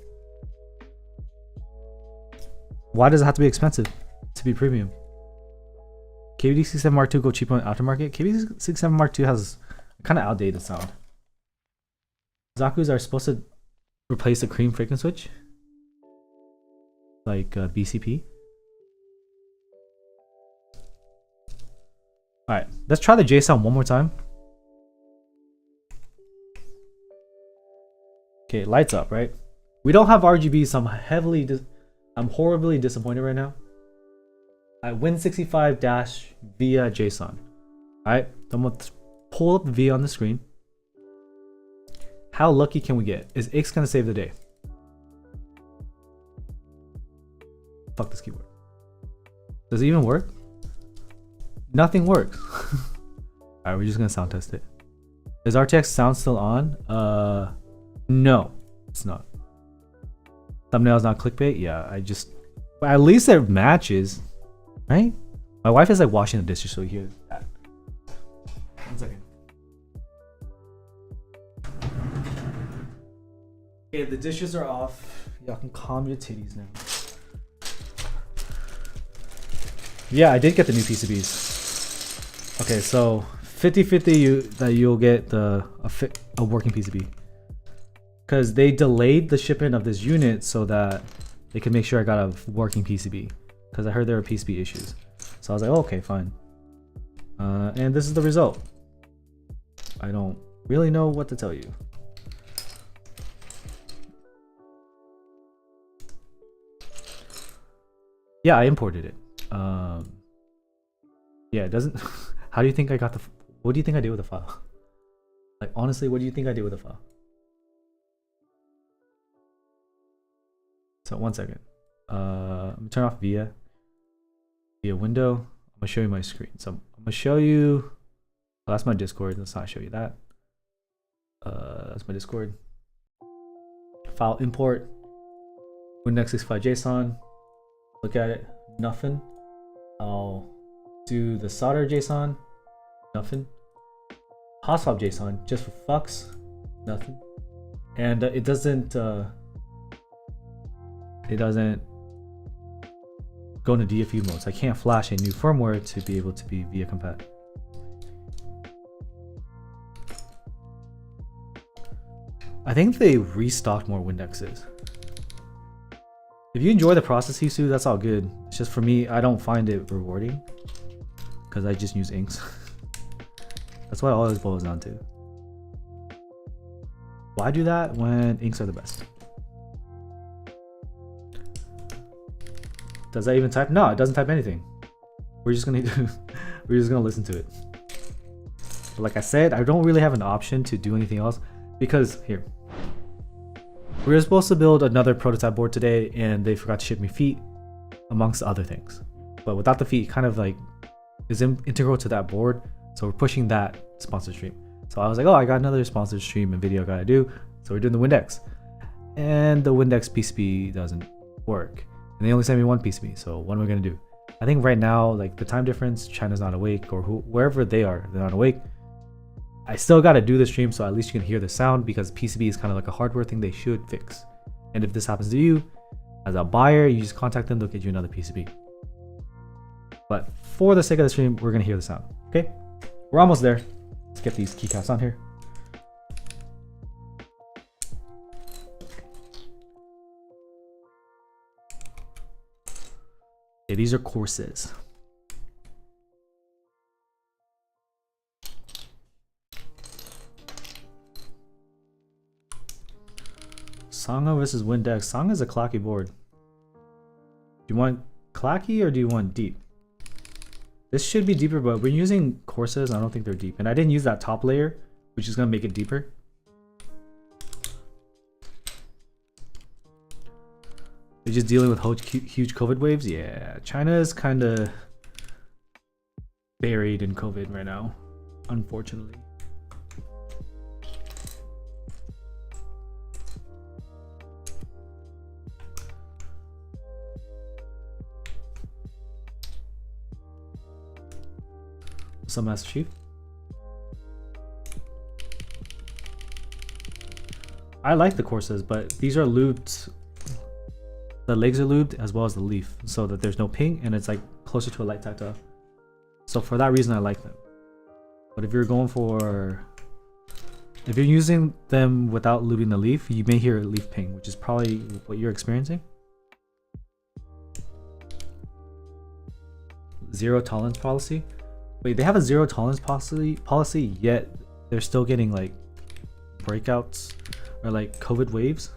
Why does it have to be expensive to be premium? KBD67 Mark II go cheap on aftermarket. KBD67 Mark II has kind of outdated sound. Zaku's are supposed to replace the cream Franken switch, like BCP. All right, let's try the JSON one more time. Okay, lights up, right? We don't have RGB, so I'm horribly disappointed right now. Win65 dash via JSON. Alright, I'm gonna pull up the V on the screen. How lucky can we get? Is X gonna save the day? Fuck this keyboard. Does it even work? Nothing works. Alright, we're just gonna sound test it. Is RTX sound still on? No, it's not. Thumbnail's not clickbait? Yeah, but at least it matches, right? My wife is like washing the dishes, so we hear that. 1 second. Okay, the dishes are off. Y'all can calm your titties now. Yeah, I did get the new PCBs. Okay, so 50-50 you'll get a working PCB. Because they delayed the shipment of this unit so that they could make sure I got a working PCB. Because I heard there were PCB issues. So I was like, oh, okay, fine. And this is the result. I don't really know what to tell you. Yeah, I imported it. Yeah, it doesn't... How do you think I got the... What do you think I did with the file? Like, honestly, what do you think I did with the file? So 1 second. I'm gonna turn off via window. I'm gonna show you my screen. So I'm gonna show you. Oh, that's my Discord. Let's not show you that. That's my Discord. File import. windx65 JSON. Look at it. Nothing. I'll do the solder JSON. Nothing. Hot swap JSON just for fucks. Nothing. And it doesn't go into DFU mode, so I can't flash a new firmware to be able to be via compat. I think they restocked more Windexes. If you enjoy the process, Hisu, that's all good. It's just for me, I don't find it rewarding because I just use inks. That's what all this boils down to. Why do that when inks are the best? Does that even type? No, it doesn't type anything. We're just gonna we're just gonna listen to it. But like I said, I don't really have an option to do anything else because here. We were supposed to build another prototype board today and they forgot to ship me feet amongst other things. But without the feet, kind of like is integral to that board. So we're pushing that sponsored stream. So I was like, oh, I got another sponsored stream and video I gotta do. So we're doing the Windex. And the Windex PCB doesn't work. And they only sent me one PCB. So what am I gonna do? I think right now, like the time difference, China's not awake or wherever they are, they're not awake. I still gotta do the stream so at least you can hear the sound because PCB is kind of like a hardware thing they should fix. And if this happens to you, as a buyer, you just contact them, they'll get you another PCB. But for the sake of the stream, we're gonna hear the sound, okay? We're almost there. Let's get these keycaps on here. Okay, these are courses. Sangha versus Windex. Sangha is a clacky board. Do you want clacky or do you want deep? This should be deeper, but we're using courses. I don't think they're deep. And I didn't use that top layer, which is going to make it deeper. They're just dealing with huge COVID waves. Yeah, China is kind of buried in COVID right now, unfortunately. Some Master Chief. I like the courses, but these are lubed. The legs are lubed as well as the leaf, so that there's no ping and it's like closer to a light tactile. So for that reason, I like them. But if you're using them without lubing the leaf, you may hear a leaf ping, which is probably what you're experiencing. Zero tolerance policy. Wait, they have a zero tolerance policy, yet they're still getting like breakouts or like COVID waves.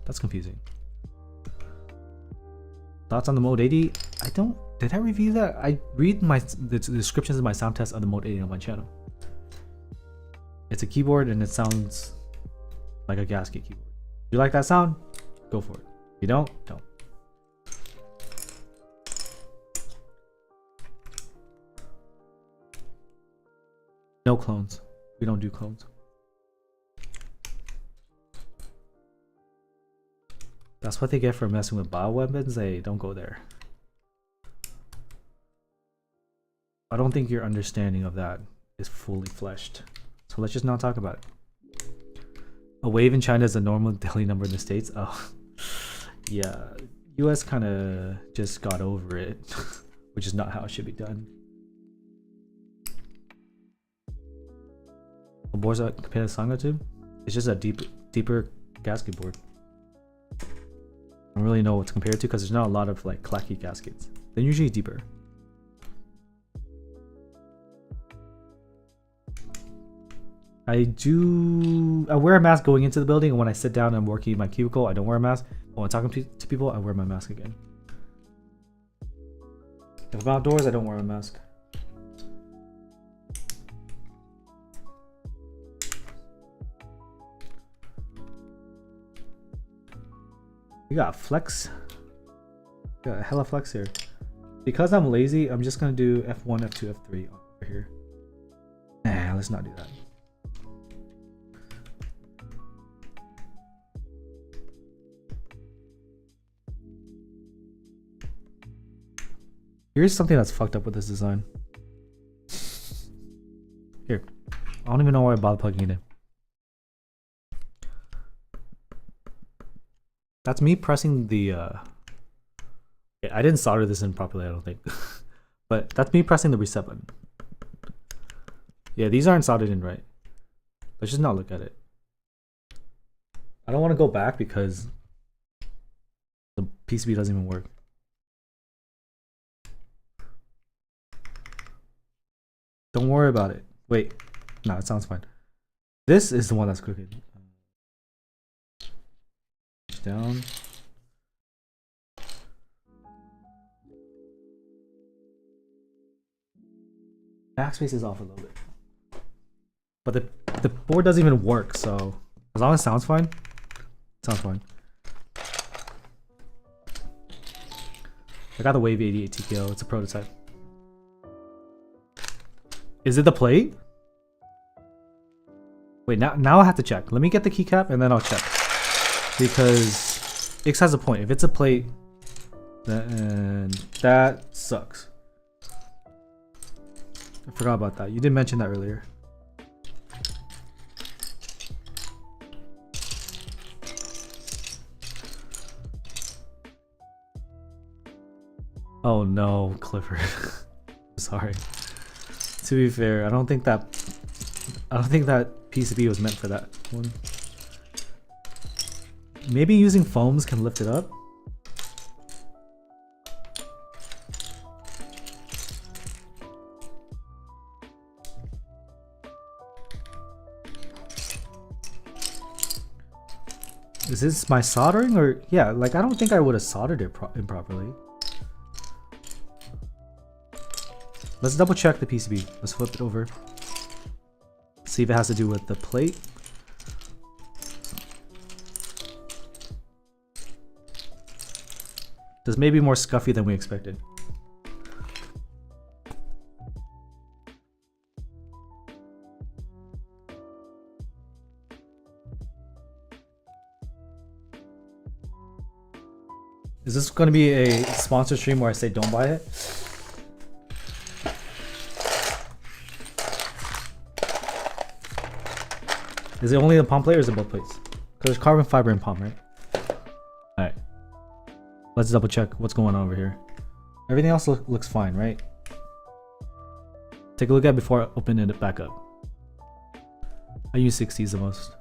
That's confusing. Thoughts on the Mode 80? Did I review that? I read the descriptions of my sound test of the Mode 80 on my channel. It's a keyboard and it sounds like a gasket keyboard. If you like that sound, go for it. If you don't. No clones. We don't do clones. That's what they get for messing with bioweapons. They don't go there. I don't think your understanding of that is fully fleshed. So let's just not talk about it. A wave in China is a normal daily number in the States. Oh, yeah. US kind of just got over it, which is not how it should be done. The boards that compare to Sangha to? It's just a deeper gasket board. I don't really know what to compare it to because there's not a lot of like clacky gaskets. They're usually deeper. I wear a mask going into the building, and when I sit down and I'm working in my cubicle, I don't wear a mask. But when I'm talking to people, I wear my mask again. If I'm outdoors, I don't wear a mask. We got flex. We got a hella flex here. Because I'm lazy, I'm just gonna do F1, F2, F3 over here. Nah, let's not do that. Here's something that's fucked up with this design. Here. I don't even know why I bothered plugging it in. That's me pressing the I didn't solder this in properly, I don't think. But that's me pressing the reset button. Yeah, these aren't soldered in right. Let's just not look at it. I don't want to go back because the PCB doesn't even work. Don't worry about it. Wait, no, it sounds fine. This is the one that's crooked. switch down. Backspace is off a little bit. But the board doesn't even work, so as long as it sounds fine, it sounds fine. I got the Wave 88 TKO, it's a prototype. Is it the plate? Wait, now I have to check. Let me get the keycap and then I'll check. Because X has a point. If it's a plate, then that sucks. I forgot about that. You did mention that earlier. Oh no, Clifford. Sorry. To be fair, I don't think that PCB was meant for that one. Maybe using foams can lift it up. Is this my soldering or yeah? Like I don't think I would have soldered it improperly. Let's double check the PCB. Let's flip it over. See if it has to do with the plate. This may be more scuffy than we expected. Is this going to be a sponsor stream where I say don't buy it? Is it only the palm plate or is it both plates? Because there's carbon fiber and palm, right? Alright. Let's double check what's going on over here. Everything else looks fine, right? Take a look at it before I open it back up. I use 60s the most.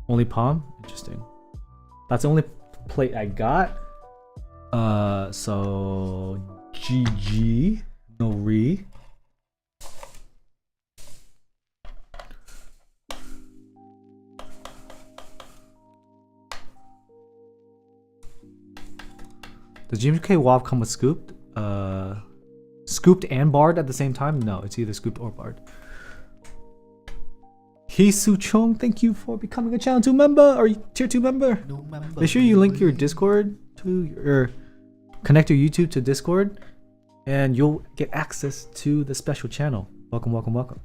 Only palm? Interesting. That's the only plate I got. So GG. No re. Does GMK WAP come with scooped? Scooped and barred at the same time? No, it's either scooped or barred. Hisu Chong, thank you for becoming a channel 2 member or tier 2 member. No member. Make sure you link your Discord to your connect your YouTube to Discord and you'll get access to the special channel. Welcome, welcome, welcome.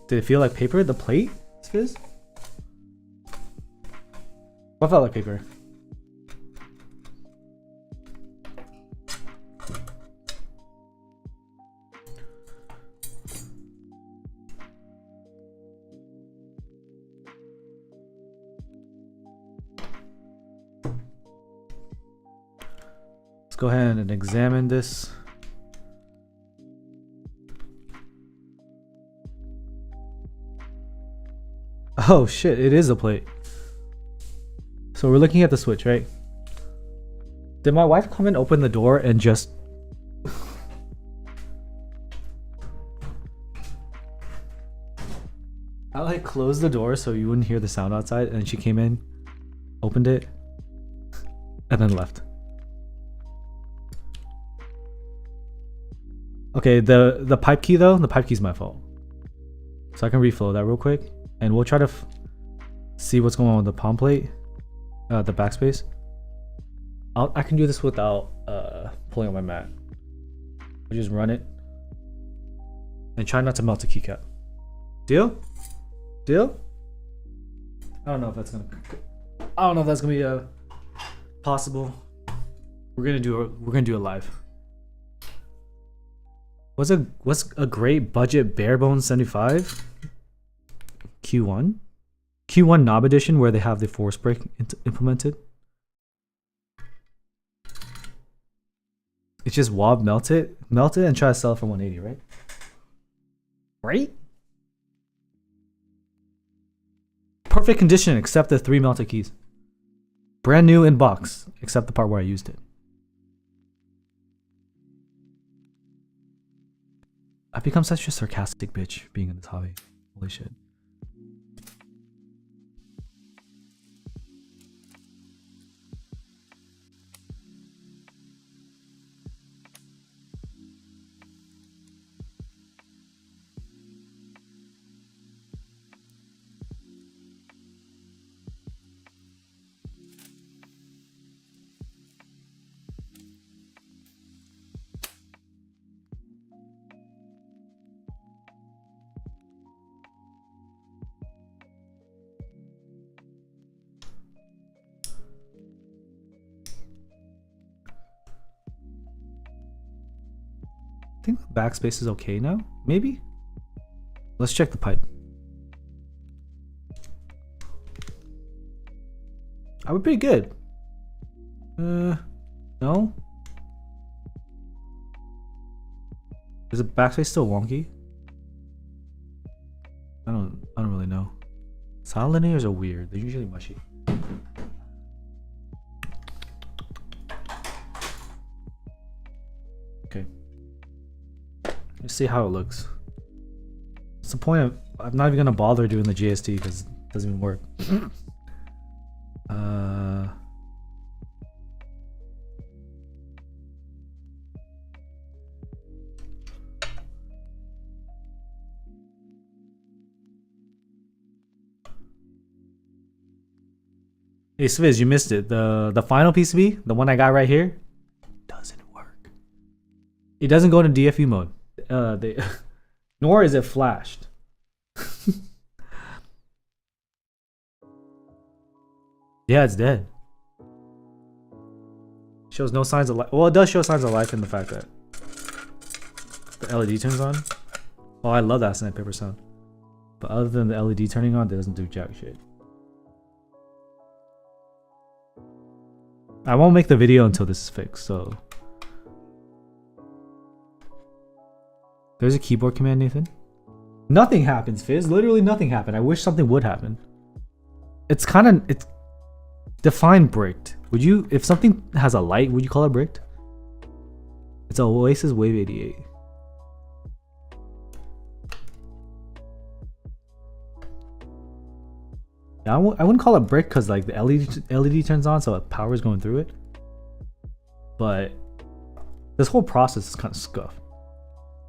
Did it feel like paper? The plate? Fizz? What felt like paper? Let's go ahead and examine this. Oh shit, it is a plate. So we're looking at the switch, right? Did my wife come and open the door and just... I like closed the door so you wouldn't hear the sound outside and she came in, opened it, and then left. Okay, the pipe key though, the pipe key's my fault. So I can reflow that real quick. And we'll try to see what's going on with the palm plate, the backspace. I can do this without pulling up my mat. I'll just run it and try not to melt the keycap. Deal? Deal? I don't know if that's gonna be possible. We're gonna do it live. What's a great budget bare bones 75? Q1 knob edition where they have the force brake implemented. It's just wob, melt it and try to sell it for 180, right? Right? Perfect condition except the 3 melted keys. Brand new in box except the part where I used it. I've become such a sarcastic bitch being in this hobby. Holy shit. I think the backspace is okay now. Maybe? Let's check the pipe. I would be good. No? Is the backspace still wonky? I don't really know. Solid linears are weird. They're usually mushy. Okay. Let's see how it looks. What's the point of... I'm not even gonna bother doing the GST because it doesn't even work. Hey Swizz, you missed it. The final PCB, the one I got right here, doesn't work. It doesn't go into DFU mode. Nor is it flashed. Yeah, it's dead. Shows no signs of life. Well, it does show signs of life in the fact that the LED turns on. Oh, I love that sandpaper sound. But other than the LED turning on, it doesn't do jack shit. I won't make the video until this is fixed, so. There's a keyboard command, Nathan. Nothing happens, Fizz. Literally nothing happened. I wish something would happen. It's kind of... It's... Define bricked. Would you... If something has a light, would you call it bricked? It's a Oasis Wave 88. Yeah, I wouldn't call it brick because like the LED turns on, so power is going through it. But this whole process is kind of scuffed.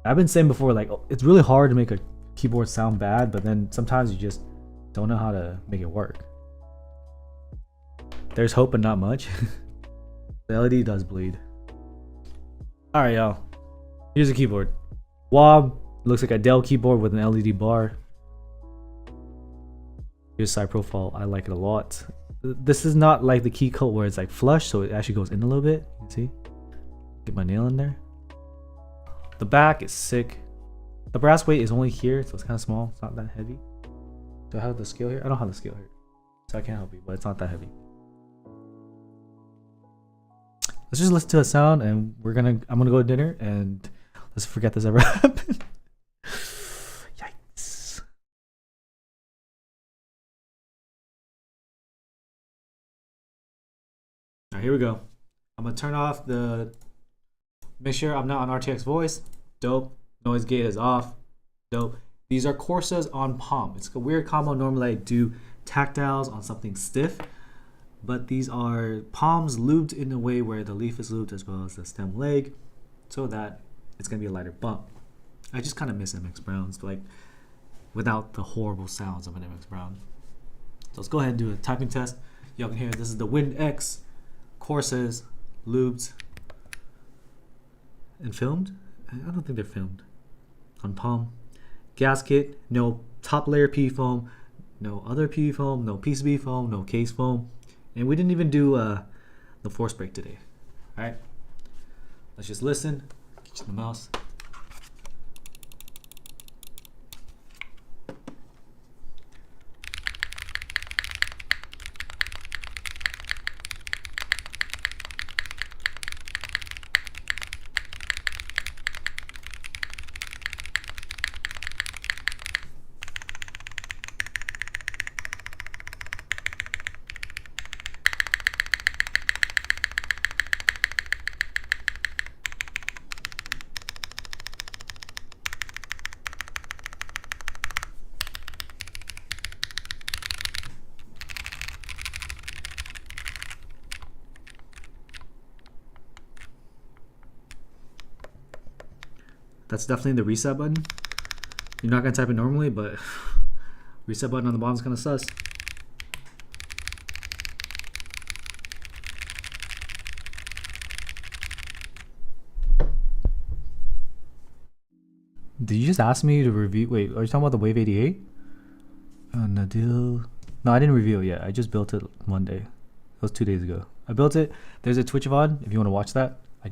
I've been saying before, like, it's really hard to make a keyboard sound bad, but then sometimes you just don't know how to make it work. There's hope, but not much. The LED does bleed. Alright, y'all. Here's a keyboard. Wob. Looks like a Dell keyboard with an LED bar. Here's side profile. I like it a lot. This is not like the key coat where it's like flush, so it actually goes in a little bit. You can see? Get my nail in there. The back is sick. The brass weight is only here, so it's kind of small. It's not that heavy. Do I have the scale here? I don't have the scale here, so I can't help you, but it's not that heavy. Let's just listen to the sound, and I'm gonna go to dinner, and let's forget this ever happened. Yikes. All right, here we go. I'm gonna turn off the... Make sure I'm not on RTX voice. Dope. Noise gate is off. Dope. These are Corsas on palm. It's a weird combo. Normally I do tactiles on something stiff, but these are palms lubed in a way where the leaf is lubed as well as the stem leg, so that it's gonna be a lighter bump. I just kind of miss MX Browns, like without the horrible sounds of an MX Brown. So let's go ahead and do a typing test. Y'all can hear this is the windx Corsas lubed and filmed. I don't think they're filmed. On palm. Gasket, no top layer P foam, no other P foam, no PCB foam, no case foam. And we didn't even do the force break today. Alright. Let's just listen. Get you the mouse. That's definitely the reset button. You're not gonna type it normally, but reset button on the bottom is kind of sus. Did you just ask me to review? Wait, are you talking about the Wave 88? Nadil. No, I didn't review it yet. I just built it Monday. It was 2 days ago. I built it. There's a Twitch VOD if you want to watch that. I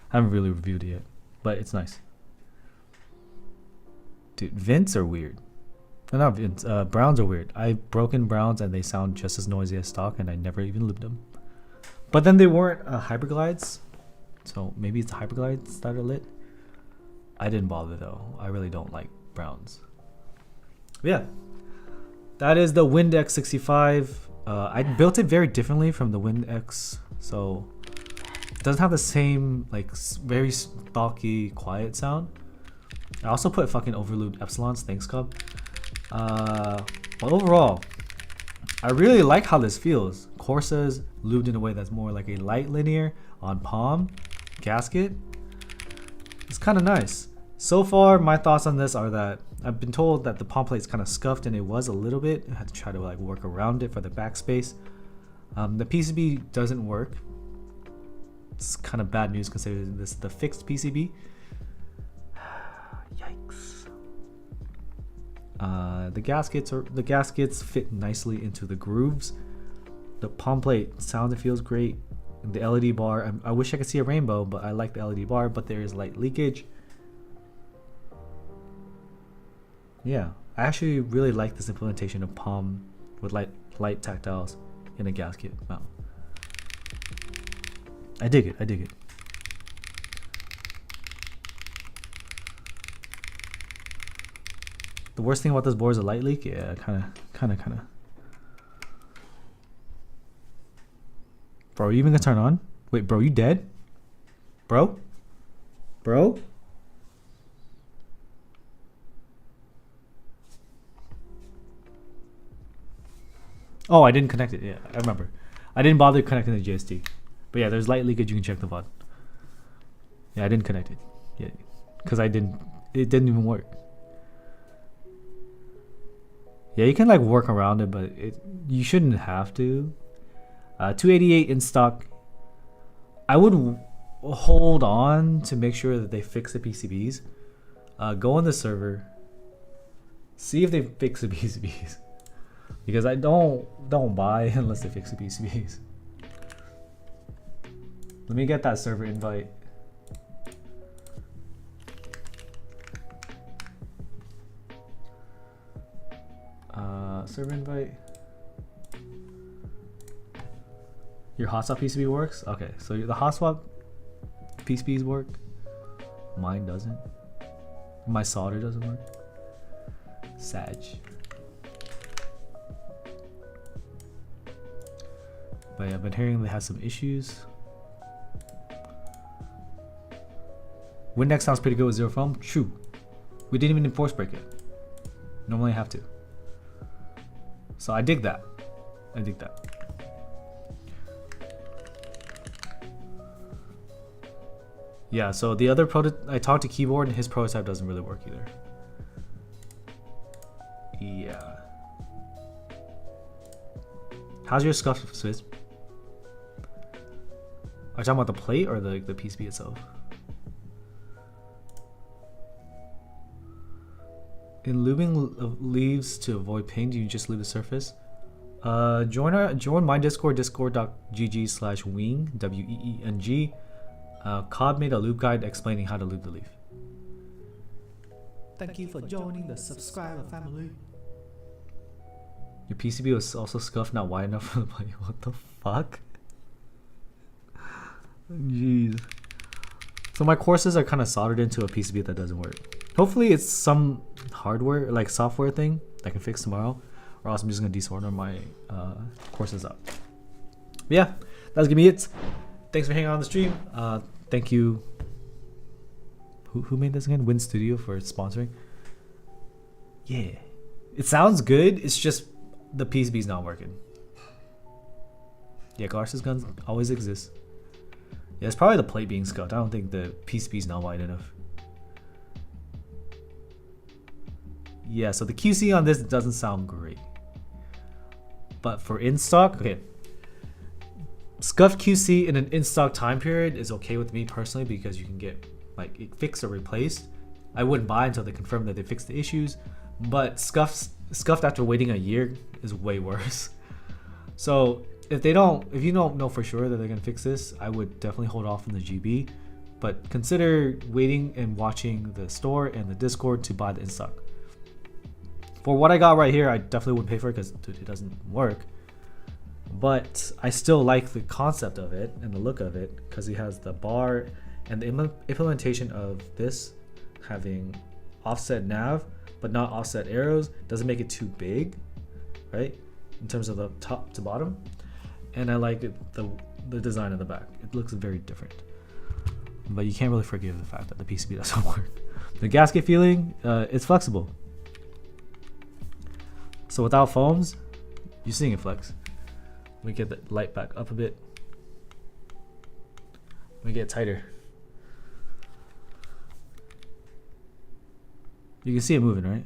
haven't really reviewed it yet, but it's nice. Dude, Vints are weird. No, not Vints. Browns are weird. I've broken Browns and they sound just as noisy as stock, and I never even lubed them. But then they weren't Hyperglides, so maybe it's the Hyperglides that are lit. I didn't bother though. I really don't like Browns. But yeah, that is the windx65. I built it very differently from the windx, so it doesn't have the same like very stocky quiet sound. I also put fucking overlubed epsilons. Thanks, Cub. But overall, I really like how this feels. Corsa's lubed in a way that's more like a light linear on palm gasket. It's kind of nice. So far, my thoughts on this are that I've been told that the palm plate is kind of scuffed, and it was a little bit. I had to try to like work around it for the backspace. The PCB doesn't work. It's kind of bad news considering this is the fixed PCB. Yikes. The gaskets fit nicely into the grooves. The palm plate sounds and feels great. The LED bar, I wish I could see a rainbow, but I like the LED bar, but there is light leakage. Yeah, I actually really like this implementation of palm with light tactiles in a gasket mount. I dig it. I dig it. The worst thing about this board is a light leak. Yeah, kind of. Bro, are you even gonna turn on? Wait, bro, you dead? Bro? Bro? Oh, I didn't connect it. Yeah, I remember. I didn't bother connecting the JST. But yeah, there's light leakage. You can check the VOD. Yeah, I didn't connect it. Yeah, because it didn't even work. Yeah, you can like work around it, but you shouldn't have to. 288 in stock. I would hold on to make sure that they fix the PCBs. Go on the server, see if they fix the PCBs, because I don't buy unless they fix the PCBs. Let me get that server invite. Server invite. Your hot swap PCB works? Okay, so the hot swap PCBs work. Mine doesn't. My solder doesn't work. Sag. But yeah, I've been hearing they have some issues. Windx sounds pretty good with zero foam. True. We didn't even enforce break it. Normally I have to. So I dig that. I dig that. Yeah, so the other I talked to Keyboard and his prototype doesn't really work either. Yeah. How's your scuff, Swizz? Are you talking about the plate or the PCB itself? In lubing leaves to avoid pain, do you just lube the surface? Join my Discord, discord.gg/wing, WEENG. Cobb made a lube guide explaining how to lube the leaf. Thank you for joining the subscriber family. Your PCB was also scuffed, not wide enough for the plate. What the fuck? Jeez. So my courses are kind of soldered into a PCB that doesn't work. Hopefully it's some hardware, like software thing that I can fix tomorrow, or else I'm just gonna desolder my courses up. But yeah, that's gonna be it. Thanks for hanging out on the stream. Thank you. Who made this again? Win Studio for sponsoring. Yeah, it sounds good. It's just the PCB's not working. Yeah, Garces guns always exist. Yeah, it's probably the plate being scuffed. I don't think the PCB's not wide enough. Yeah, so the QC on this doesn't sound great. But for in stock, okay. Scuffed QC in an in stock time period is okay with me personally because you can get like it fixed or replaced. I wouldn't buy until they confirm that they fixed the issues. But scuffed after waiting a year is way worse. So if you don't know for sure that they're gonna fix this, I would definitely hold off on the GB. But consider waiting and watching the store and the Discord to buy the in stock. For what I got right here, I definitely wouldn't pay for it because it doesn't work. But I still like the concept of it and the look of it because it has the bar and the implementation of this having offset nav but not offset arrows doesn't make it too big, right? In terms of the top to bottom. And I like the design of the back. It looks very different. But you can't really forgive the fact that the PCB doesn't work. The gasket feeling, it's flexible. So without foams, you're seeing it flex. Let me get the light back up a bit. Let me get it tighter. You can see it moving, right?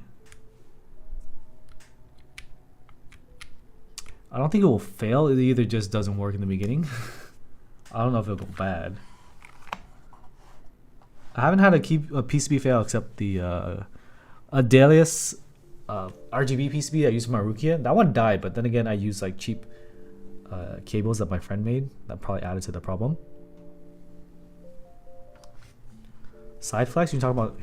I don't think it will fail. It either just doesn't work in the beginning. I don't know if it'll go bad. I haven't had a PCB fail except the Adelius RGB PCB I used for my Rukia. That one died, but then again, I used like cheap cables that my friend made. That probably added to the problem. Side flex, you're talking about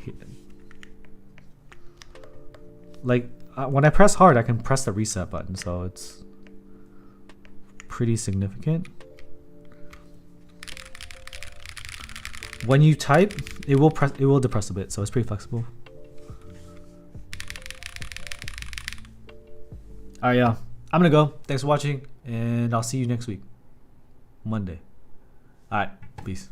like when I press hard, I can press the reset button, so it's pretty significant. When you type, it will depress a bit, so it's pretty flexible. All right, yeah, I'm gonna go. Thanks for watching, and I'll see you next week, Monday. All right, peace.